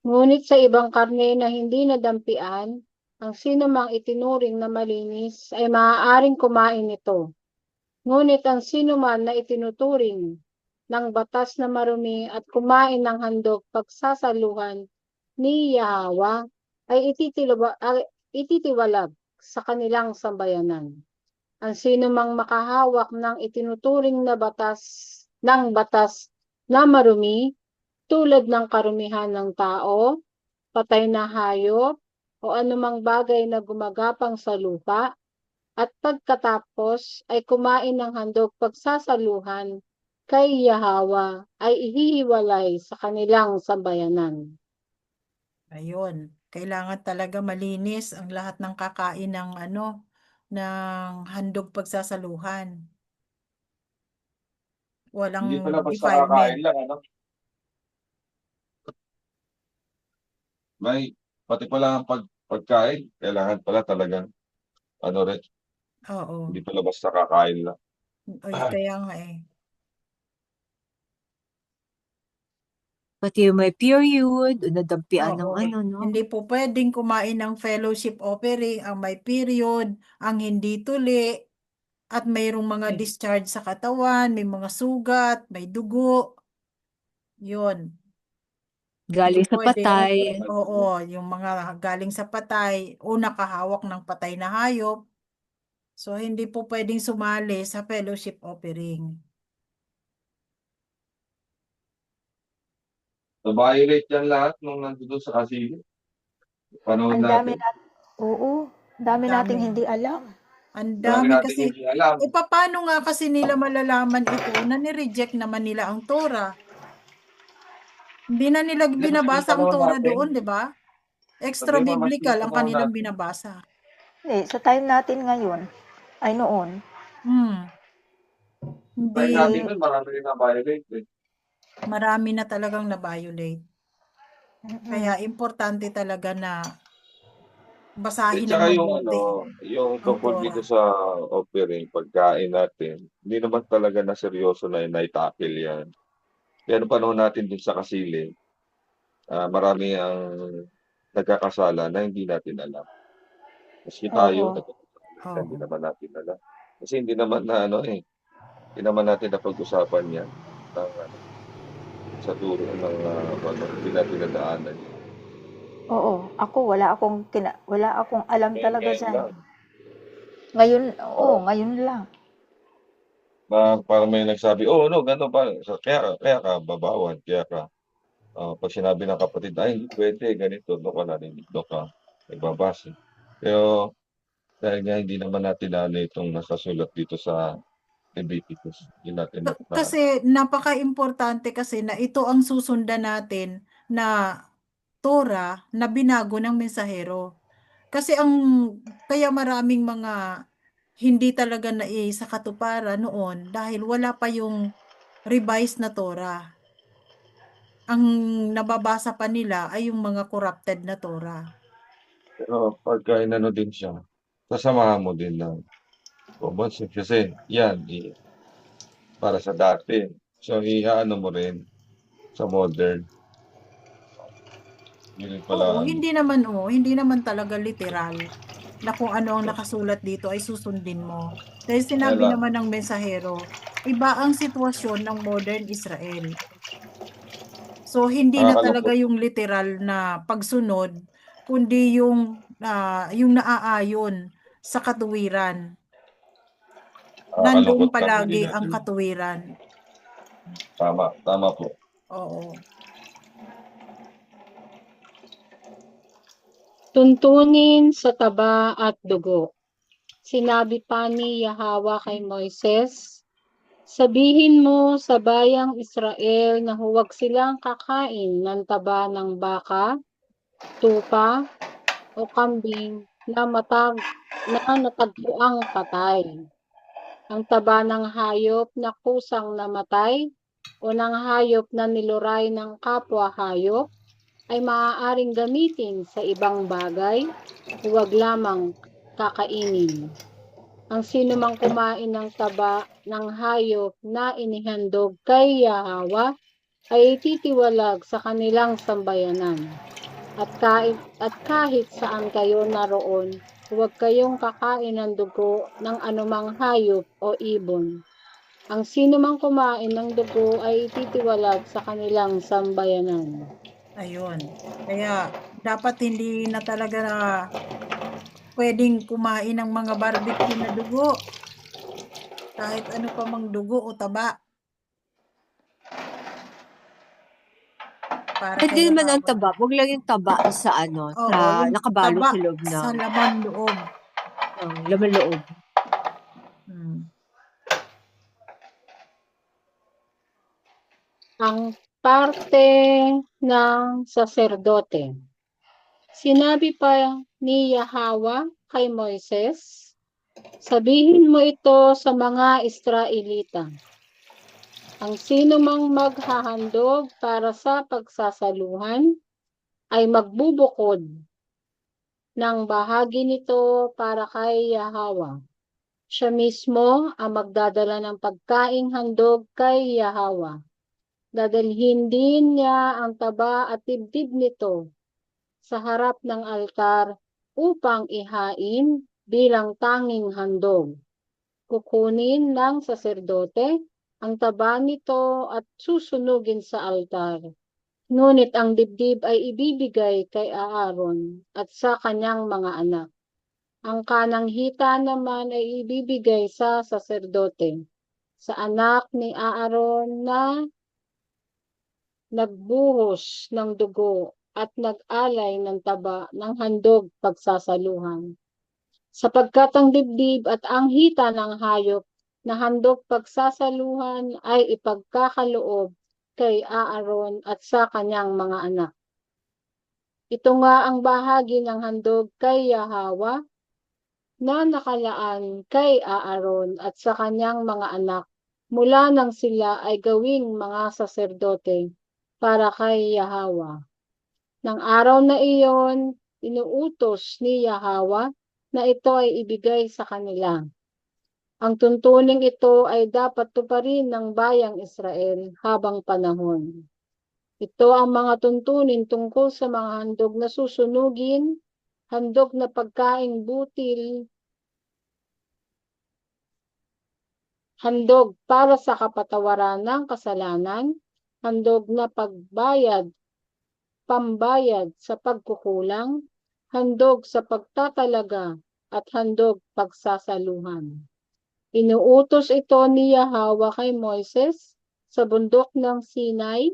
Ngunit sa ibang karne na hindi nadampian, ang sinumang itinuring na malinis ay maaaring kumain nito. Ngunit ang sinuman na itinuturing ng batas na marumi at kumain ng handog pagsasaluhan ni Yahweh ay ititiwalag sa kanilang sambayanan. Ang sinumang makahawak ng itinuturing na batas na marumi tulad ng karumihan ng tao, patay na hayop, o anumang bagay na gumagapang sa lupa, at pagkatapos ay kumain ng handog pagsasaluhan kay Yahweh ay ihihiwalay sa kanilang sambayanan. Ayun, kailangan talaga malinis ang lahat ng kakain ng ng handog pagsasaluhan. Walang Hindi pala basta defilement. kakain lang, ano? Pati pala ang pagkain, kailangan pala talagang, rin, Oo. hindi pala basta kakain lang. Ay, kaya nga Pati yung may period, o nadampian ng Oo. no? Hindi po pwedeng kumain ng fellowship offering ang may period, ang hindi tuli, at mayroong mga discharge sa katawan, may mga sugat, may dugo. Yun. Hindi Galing sa pwede. patay. Oo, yung mga galing sa patay o nakahawak ng patay na hayop. So, hindi po pwedeng sumali sa fellowship offering. Na-violate yan lahat nung nandun sa kasili. Panahon Ang dami natin. Oo, dami nating Dami. hindi alam. Ang Dami dami natin kasi. hindi alam. Paano nga kasi nila malalaman ito na nireject naman nila ang Torah? Hindi na nila Hindi, kasi binabasa ang panahon Torah natin. doon, di ba? Extra Problema, mas biblical ang panahon kanilang natin. binabasa. Sa time natin ngayon, ay noon, Hindi, Time natin nun, marami rin na-violate eh. marami na talagang na-violate. Kaya importante talaga na basahin ng Tsaka yung mabuti yung ang tungkol dito Torah. sa offering, pagkain natin, hindi naman talaga na seryoso na naitackle yan. Kaya nung panahon natin din sa Kasili, marami ang nagkakasala na hindi natin alam. Maski tayo, Oo. nagkakasala, hindi naman natin alam. Kasi hindi naman na hindi naman natin napag-usapan yan ng, sa turo ng hindi natin nadaanan. Oo, ako wala akong alam talaga Ngayon sa lang. Ngayon, ngayon lang. Parang may nagsabi, ganito pa. Kaya ka babawan, kaya ka. Pag sinabi ng kapatid, ay, hindi pwede, ganito, doon ka narinig, doon ka nagbabase. Pero, dahil nga hindi naman natin itong nakasulat dito sa Leviticus, hindi natin Kasi napaka-importante kasi na ito ang susundan natin na Torah na binago ng mensahero. Kasi kaya maraming mga hindi talaga sa katuparan noon dahil wala pa yung revised na Torah. Ang nababasa pa nila ay yung mga corrupted na Torah. Pero pagka inano din siya, sasamahan mo din ng common sense. Kasi yan, para sa dati. So, iaano mo rin sa modern. Yun pala, hindi naman talaga literal na kung ano ang nakasulat dito ay susundin mo. Dahil sinabi Kaya lang. naman ng mensahero, iba ang sitwasyon ng modern Israel. So, hindi na talaga yung literal na pagsunod, kundi yung naaayon sa katuwiran. Nandoon palagi ang katuwiran. Tama po. Oo. Tuntunin sa taba at dugo. Sinabi pa ni Yahweh kay Moises, sabihin mo sa bayang Israel na huwag silang kakain ng taba ng baka, tupa, o kambing na natagpuang patay. Ang taba ng hayop na kusang namatay o ng hayop na niluray ng kapwa hayop ay maaaring gamitin sa ibang bagay, huwag lamang kakainin. Ang sinumang kumain ng taba ng hayop na inihandog kay Yahweh ay titiwalag sa kanilang sambayanan. At kahit saan kayo naroon, huwag kayong kakain ng dugo ng anumang hayop o ibon. Ang sinumang kumain ng dugo ay titiwalag sa kanilang sambayanan. Ayun. Kaya dapat hindi na talaga pwedeng kumain ng mga barbecue na dugo. Kahit ano pa mang dugo o taba. Hindi naman ang taba, huwag lang yung taba sa sa nakabalo sa loob ng sa laman loob. Laman loob. Ang parte ng saserdote. Sinabi pa ni Yahweh kay Moises, sabihin mo ito sa mga Israelita. Ang sino mang maghahandog para sa pagsasaluhan ay magbubukod ng bahagi nito para kay Yahweh. Siya mismo ang magdadala ng pagkaing handog kay Yahweh. Dadalhin din niya ang taba at dibdib nito sa harap ng altar upang ihain bilang tanging handog. Kukunin ng saserdote ang taba nito at susunugin sa altar. Ngunit ang dibdib ay ibibigay kay Aaron at sa kanyang mga anak. Ang kanang hita naman ay ibibigay sa saserdote, sa anak ni Aaron na nagbuhos ng dugo at nag-alay ng taba ng handog pagsasaluhan. Sapagkat ang dibdib at ang hita ng hayop na handog pagsasaluhan ay ipagkakaloob kay Aaron at sa kanyang mga anak. Ito nga ang bahagi ng handog kay Yahweh na nakalaan kay Aaron at sa kanyang mga anak mula nang sila ay gawing mga saserdote para kay Yahweh. Nang araw na iyon, inuutos ni Yahweh na ito ay ibigay sa kanila. Ang tuntuning ito ay dapat tuparin ng bayang Israel habang panahon. Ito ang mga tuntunin tungkol sa mga handog na susunugin, handog na pagkaing butil, handog para sa kapatawaran ng kasalanan, handog na pambayad sa pagkukulang, handog sa pagtatalaga, at handog pagsasaluhan. Inuutos ito ni Yahweh kay Moises sa bundok ng Sinai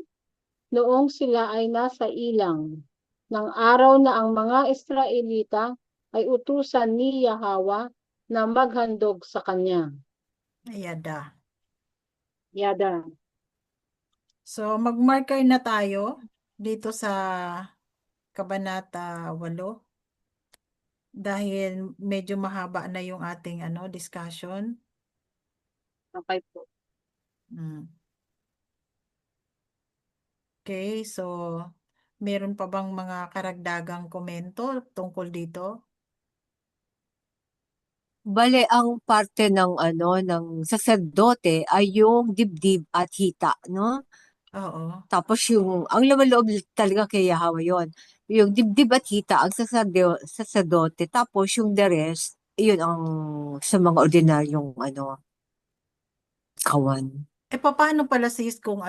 noong sila ay nasa ilang. Nang araw na ang mga Israelita ay utusan ni Yahweh na maghandog sa kanya. Yada. Yada. So, mag-marker na tayo dito sa Kabanata 8 dahil medyo mahaba na yung ating discussion. Okay po. Okay, so meron pa bang mga karagdagang komento tungkol dito? Bale, ang parte ng ng saserdote ay yung dibdib at hita, no? Oo. Tapos ang laman loob talaga kay Yahweh yun. Yung dibdib at hita, ang saserdote. Tapos yung the rest, yun ang sa mga ordinaryong kawan. Paano pala sis kung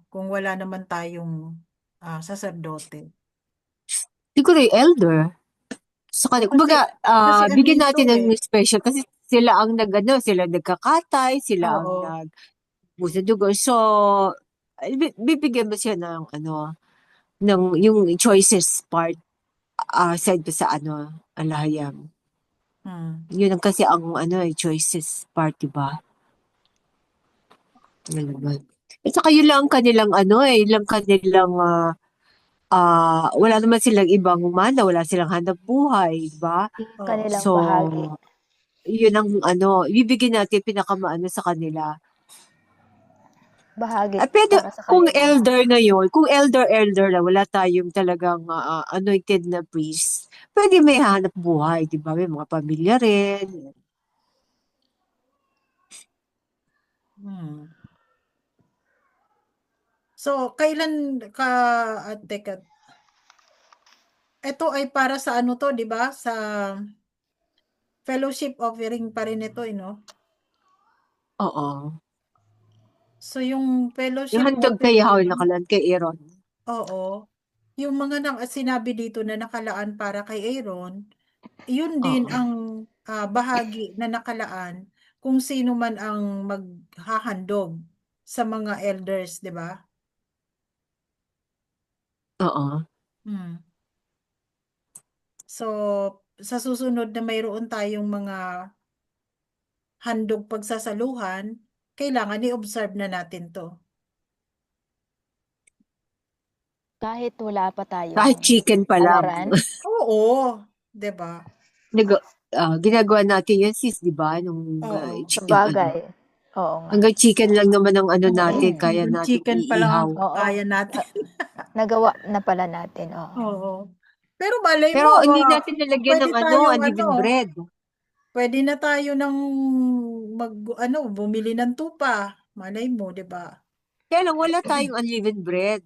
kung wala naman tayong saserdote? Siguro yung elder. Sa kanila, kumbaga, kasi bigyan andito natin ng special kasi sila ang sila nagkakatay, sila ang Oo. nagbusa dugo. So, bibigyan mo siya ng ng yung choices part side pa sa alahayam. Yun ang kasi ang choices part, diba? At saka yun lang kanilang yun lang kanilang wala naman silang ibang mana, wala silang hanap buhay, diba? Yung kanilang So, bahagi. yun ang ibibigay natin pinakamaano sa kanila. Bahagi Pwede, para sa kung kanila. elder ngayon, kung elder na wala tayong talagang anointed na priest, pwede may hanap buhay, di ba? May mga pamilya rin. So, kailan teka, ito ay para sa to, di ba? Sa fellowship offering pa rin ito, no? Oo. So, yung fellowship Yung handog kay Yahweh offering, nakalaan kay Aaron. oo. Yung mga sinabi dito na nakalaan para kay Aaron, yun din Oo. ang bahagi na nakalaan kung sino man ang maghahandog sa mga elders, di ba? Oo. So, sa susunod na mayroon tayong mga handog pagsasaluhan, kailangan i-observe na natin to. Kahit wala pa tayong Kahit chicken pa lang. alaran. Oo, 'di ba? Ginagawa natin yan sis, di ba? Nung Oo. chicken, Sabagay. Oo nga. hanggang chicken lang naman ang natin, Oo, kaya yung natin chicken pa lang ang iihaw. Oo. kaya natin. Nagawa na pala natin. Oo. Oo. Pero malay Pero mo, hindi natin nalagyan pwede ng tayong unleavened bread. pwede na tayo ng bumili ng tupa. Malay mo, 'di ba? Kaya lang wala tayong unleavened bread.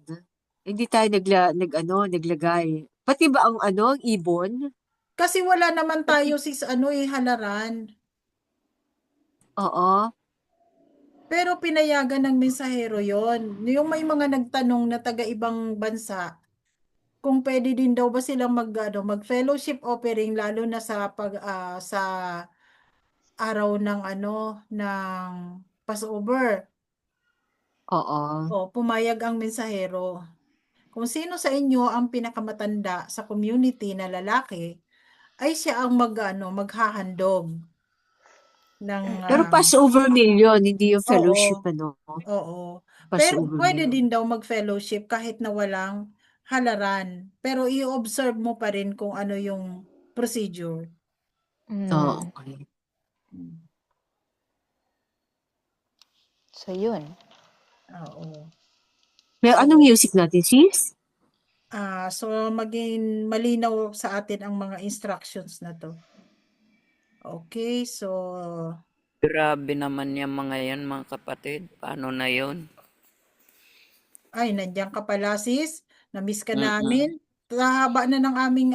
Hindi tayo naglagay. Pati ba ang ang ibon? Kasi wala naman tayo halaran. Oo. Pero pinayagan ng mensahero yon. Yung may mga nagtanong na taga-ibang bansa, kung pwede din daw ba silang mag-fellowship offering lalo na sa araw ng ng Passover. Oo. O, pumayag ang mensahero. Kung sino sa inyo ang pinakamatanda sa community na lalaki, ay siya ang maghahandog ng Pero Passover meal yun, hindi yung fellowship, oo, ano? oo. Pero Passover pwede meal. din daw mag-fellowship kahit na walang halaran. Pero i-observe mo pa rin kung ano yung procedure. Oo, Mm. okay. So, yun. Oo. Pero anong So, music natin, sis? so maging malinaw sa atin ang mga instructions na to. Okay, so Grabe naman yung mga yan, mga kapatid. Paano na yun? ay, nandiyan ka pala sis. Na-miss ka Mm-mm. namin. Sa haba na ng aming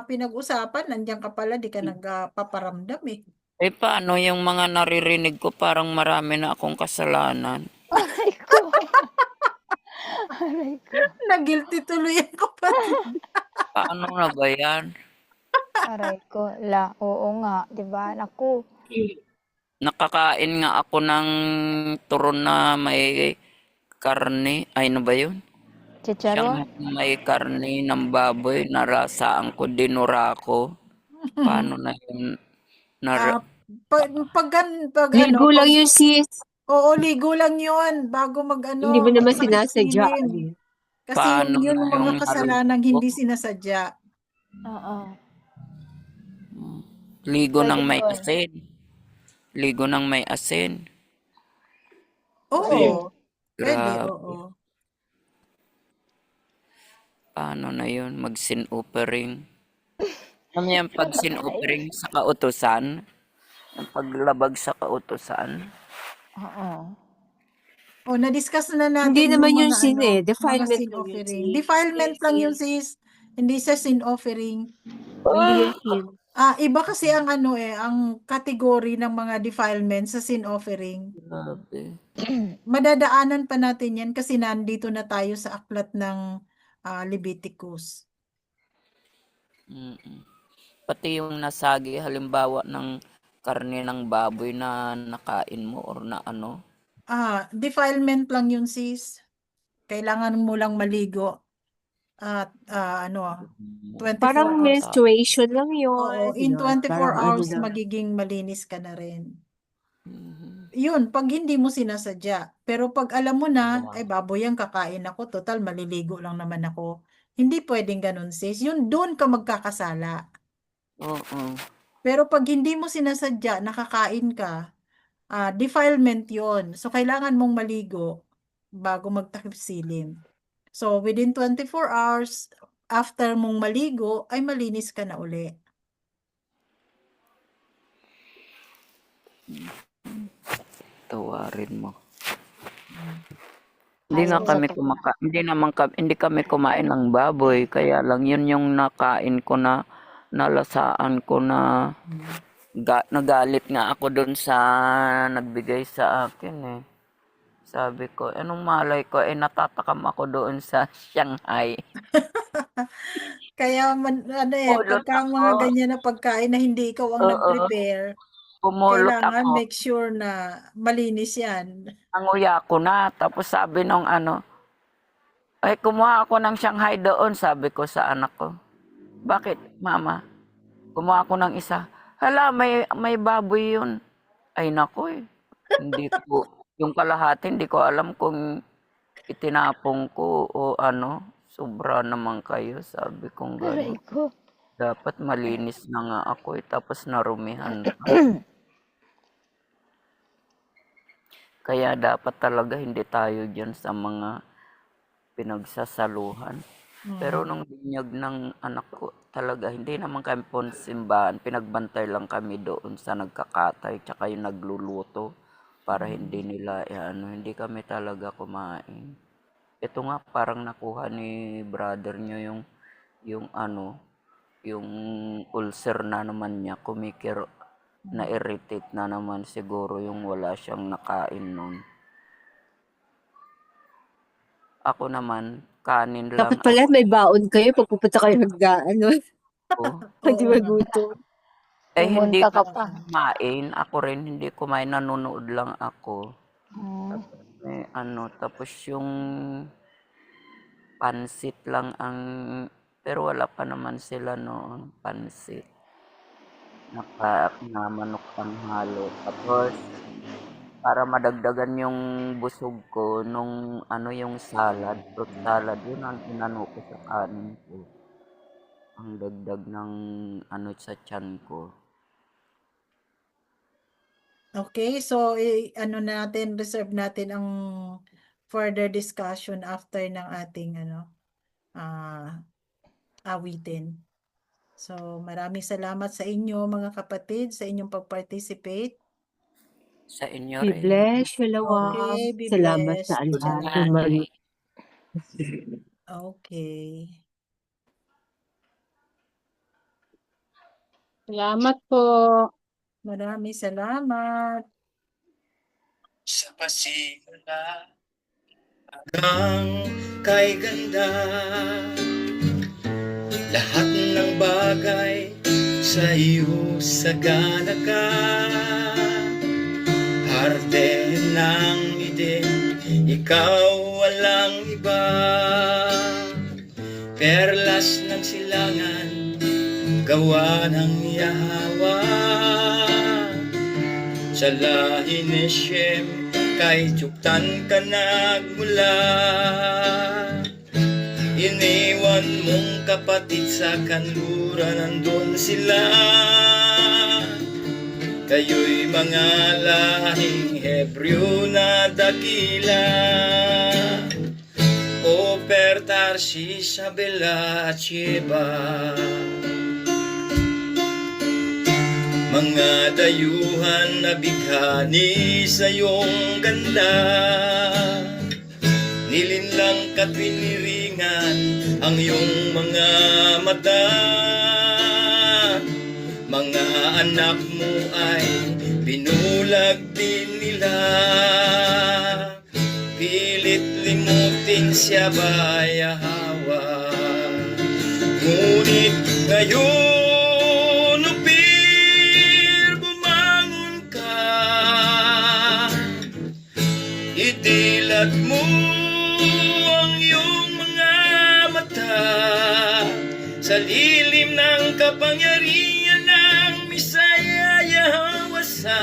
pinag-usapan, nandiyan ka pala, di ka nagpaparamdam eh. Eh, paano yung mga naririnig ko parang marami na akong kasalanan? Aray ko. Aray ko. Na-guilty tuloy ang kapatid. Paano na ba yan? Aray ko. Oo nga. Diba? Naku. Nakakain nga ako ng turon na may karne. Ay, ano ba yun? Chicharon? Siyang may karne ng baboy. Narasaan ko, dinura ko. Paano na yun? Ah, pag Ligo lang yun, sis. oo, ligo lang yun bago Hindi mo naman magtakip sinasadya. silim. Ano yun? Kasi Paano yun na yung mga yung kasalanang naluto? hindi sinasadya. Oo. Ligo ng Pwede may yun. asin. Ligo ng may asin. Oo, pwede, Grabe. oo. Paano na yun? Mag-sin offering. Ano yan? Pag-sin Ay. offering sa kautusan? Ang paglabag sa kautusan? Oo. O, na-discuss na Hindi natin yung naman yun mga sin eh. mga Defilement sin lang yun, offering. sis. Defilement lang yun, sis. Hindi sa sin offering. Hindi yun sin. Iba kasi ang ang category ng mga defilement sa sin offering. Grabe. Madadaanan pa natin yan kasi nandito na tayo sa aklat ng Leviticus. Mm-mm. Pati yung nasagi, halimbawa ng karne ng baboy na nakain mo or na ano. Defilement lang yun, sis. Kailangan mo lang maligo at 24 Parang hours. menstruation lang Oo, yun. in Yun. 24 Parang ano hours lang. magiging malinis ka na rin. Mhm. Yun, pag hindi mo sinasadya. Pero pag alam mo na, Wow. ay baboy yan, kakain ako, total maliligo lang naman ako. Hindi pwedeng ganun, sis. Yun, doon ka magkakasala. Oo. Pero pag hindi mo sinasadya, nakakain ka, defilement yon. So, kailangan mong maligo bago magtakip silim. So, within 24 hours, after mong maligo, ay malinis ka na uli. Tawarin mo. Ayon sa Hindi kami kumain ng baboy, kaya lang yun yung nakain ko na nalasaan ko na nagalit nga ako doon sa nagbigay sa akin eh. Sabi ko, anong malay ko, natatakam ako doon sa Shanghai. Kaya Pulot pagka mga ako. ganyan na pagkain na hindi ikaw ang Oo, nag-prepare, pumulot kailangan ako. make sure na malinis yan. Nanguya ko na. Tapos sabi nung ay kumuha ako ng Shanghai doon, sabi ko sa anak ko. Bakit, mama? Kumuha ako ng isa. Hala, may baboy yun. Ay nako eh. Hindi ko, yung kalahati, hindi ko alam kung itinapong ko o ano. Sobra naman kayo, sabi kong Aray gano'n. ko. Dapat malinis na nga ako eh, tapos narumihan pa. Kaya dapat talaga hindi tayo dyan sa mga pinagsasaluhan. Pero nung binyag ng anak ko, talaga hindi naman kami simbahan. Pinagbantay lang kami doon sa nagkakatay tsaka yung nagluluto para hindi nila hindi kami talaga kumain. Ito nga parang nakuha ni brother nyo yung yung ulcer na naman niya, na-irritate na naman siguro yung wala siyang nakain nun. Ako naman, kanin Dapat lang pala ako. may baon kayo pag pupunta kayo ano, hindi Oo nga. magutom. Hindi Pumunta ka ko pa. kumain. Ako rin hindi kumain, nanonood lang ako. Hmm. Tapos yung pansit lang pero wala pa naman sila noon, pansit. Na manok panghalo. Tapos, para madagdagan yung busog ko, yung salad, fruit salad, yun ang inano ko sa kanin ko. Ang dagdag ng sa tiyan ko. Okay, so reserve natin ang further discussion after ng ating awitin. So, maraming salamat sa inyo mga kapatid sa inyong pag-participate. Sa inyo Be rin. blessed, Shalawam. Okay, be Salamat blessed. sa lahat. Salamat. Okay. Salamat po. Maraming salamat. Sa pasimula hanggang kay ganda, lahat ng bagay sa iyo sagana ka. Parte ng Eden, ikaw walang iba. Perlas ng silangan, gawa ng Yahawa. Sa lahi ni Shem, kay Joktan ka nagmula. Iniwan mong kapatid sa kanluran, nandun sila. Kayo'y mga lahing Hebreo na dakila. Oper, Tarsis, Abela at Sheba, mga dayuhan na bighani sa iyong ganda. Nilinlang ka't piniringan ang iyong mga mata. Mga anak mo ay binulag din nila. Pilit limutin siya ba Yahawa. Ngunit ngayon bumangon ka. Idilat mo ang iyong mga mata sa lilim ng kapangyarihan ng Misaya Yahawasay.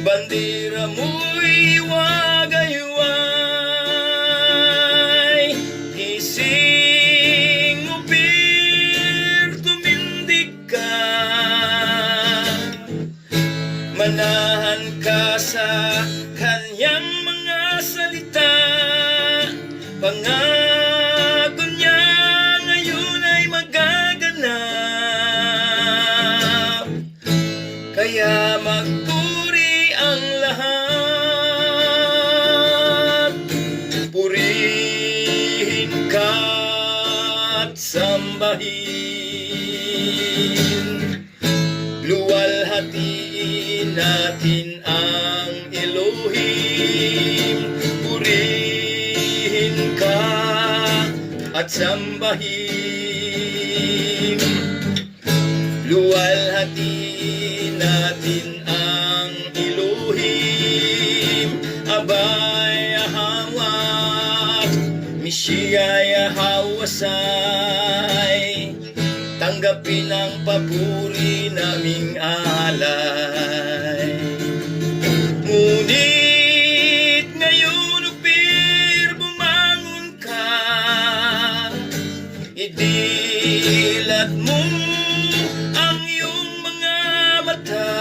Bandera mo'y wagayway. Gising mo, Bir, tumindig ka. Manahan ka sa kanyang mga salita. Pangako niya ngayon ay magaganap. Kaya magpuri ang lahat. Purihin ka at sambahin. Luwalhatiin natin ang Elohim. Purihin ka at sambahin. Luwalhatiin natin ang Elohim. Abay Yahawat, Mishiya Yahawasay. Tanggapin ang papuri naming alay. Ngunit ngayon, Upir, bumangon ka. Idilat mo ang iyong mga mata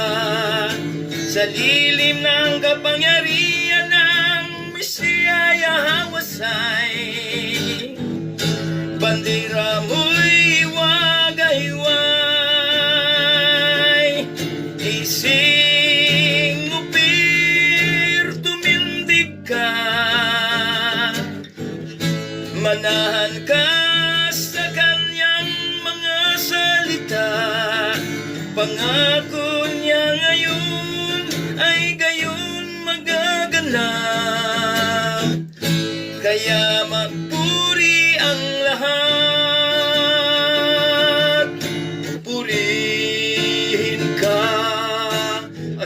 sa lilim ng kapangyarihan ng Mishiya Yahawasay. Bandera mo'y wagayway. Gising mo, Bir, tumindig ka. Manahan ka sa kanyang mga salita. Pangako niya ngayon ay gayon magaganap. Kaya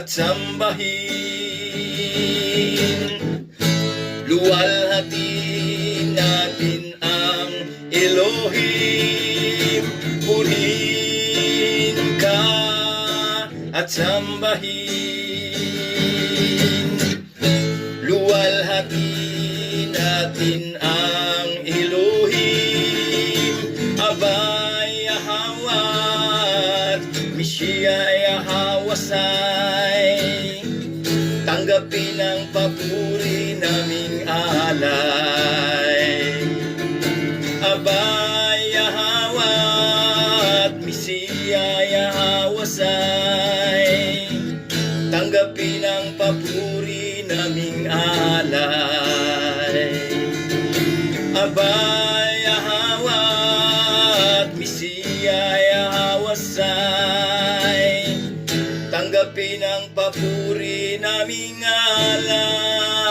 at sambahin. Luwalhatiin natin ang Elohim, purihin ka at sambahin. Luwalhatiin natin ang Elohim, Abay Yahawat, Mishiyay Yahawasay. Tanggapin ang papuri naming alay. Abay Yahawat, Misiya Yahawasay. Tanggapin ang papuri naming alay. Abay Yahawat, Misiya Yahawasay. Tanggapin ang papuri naming alay.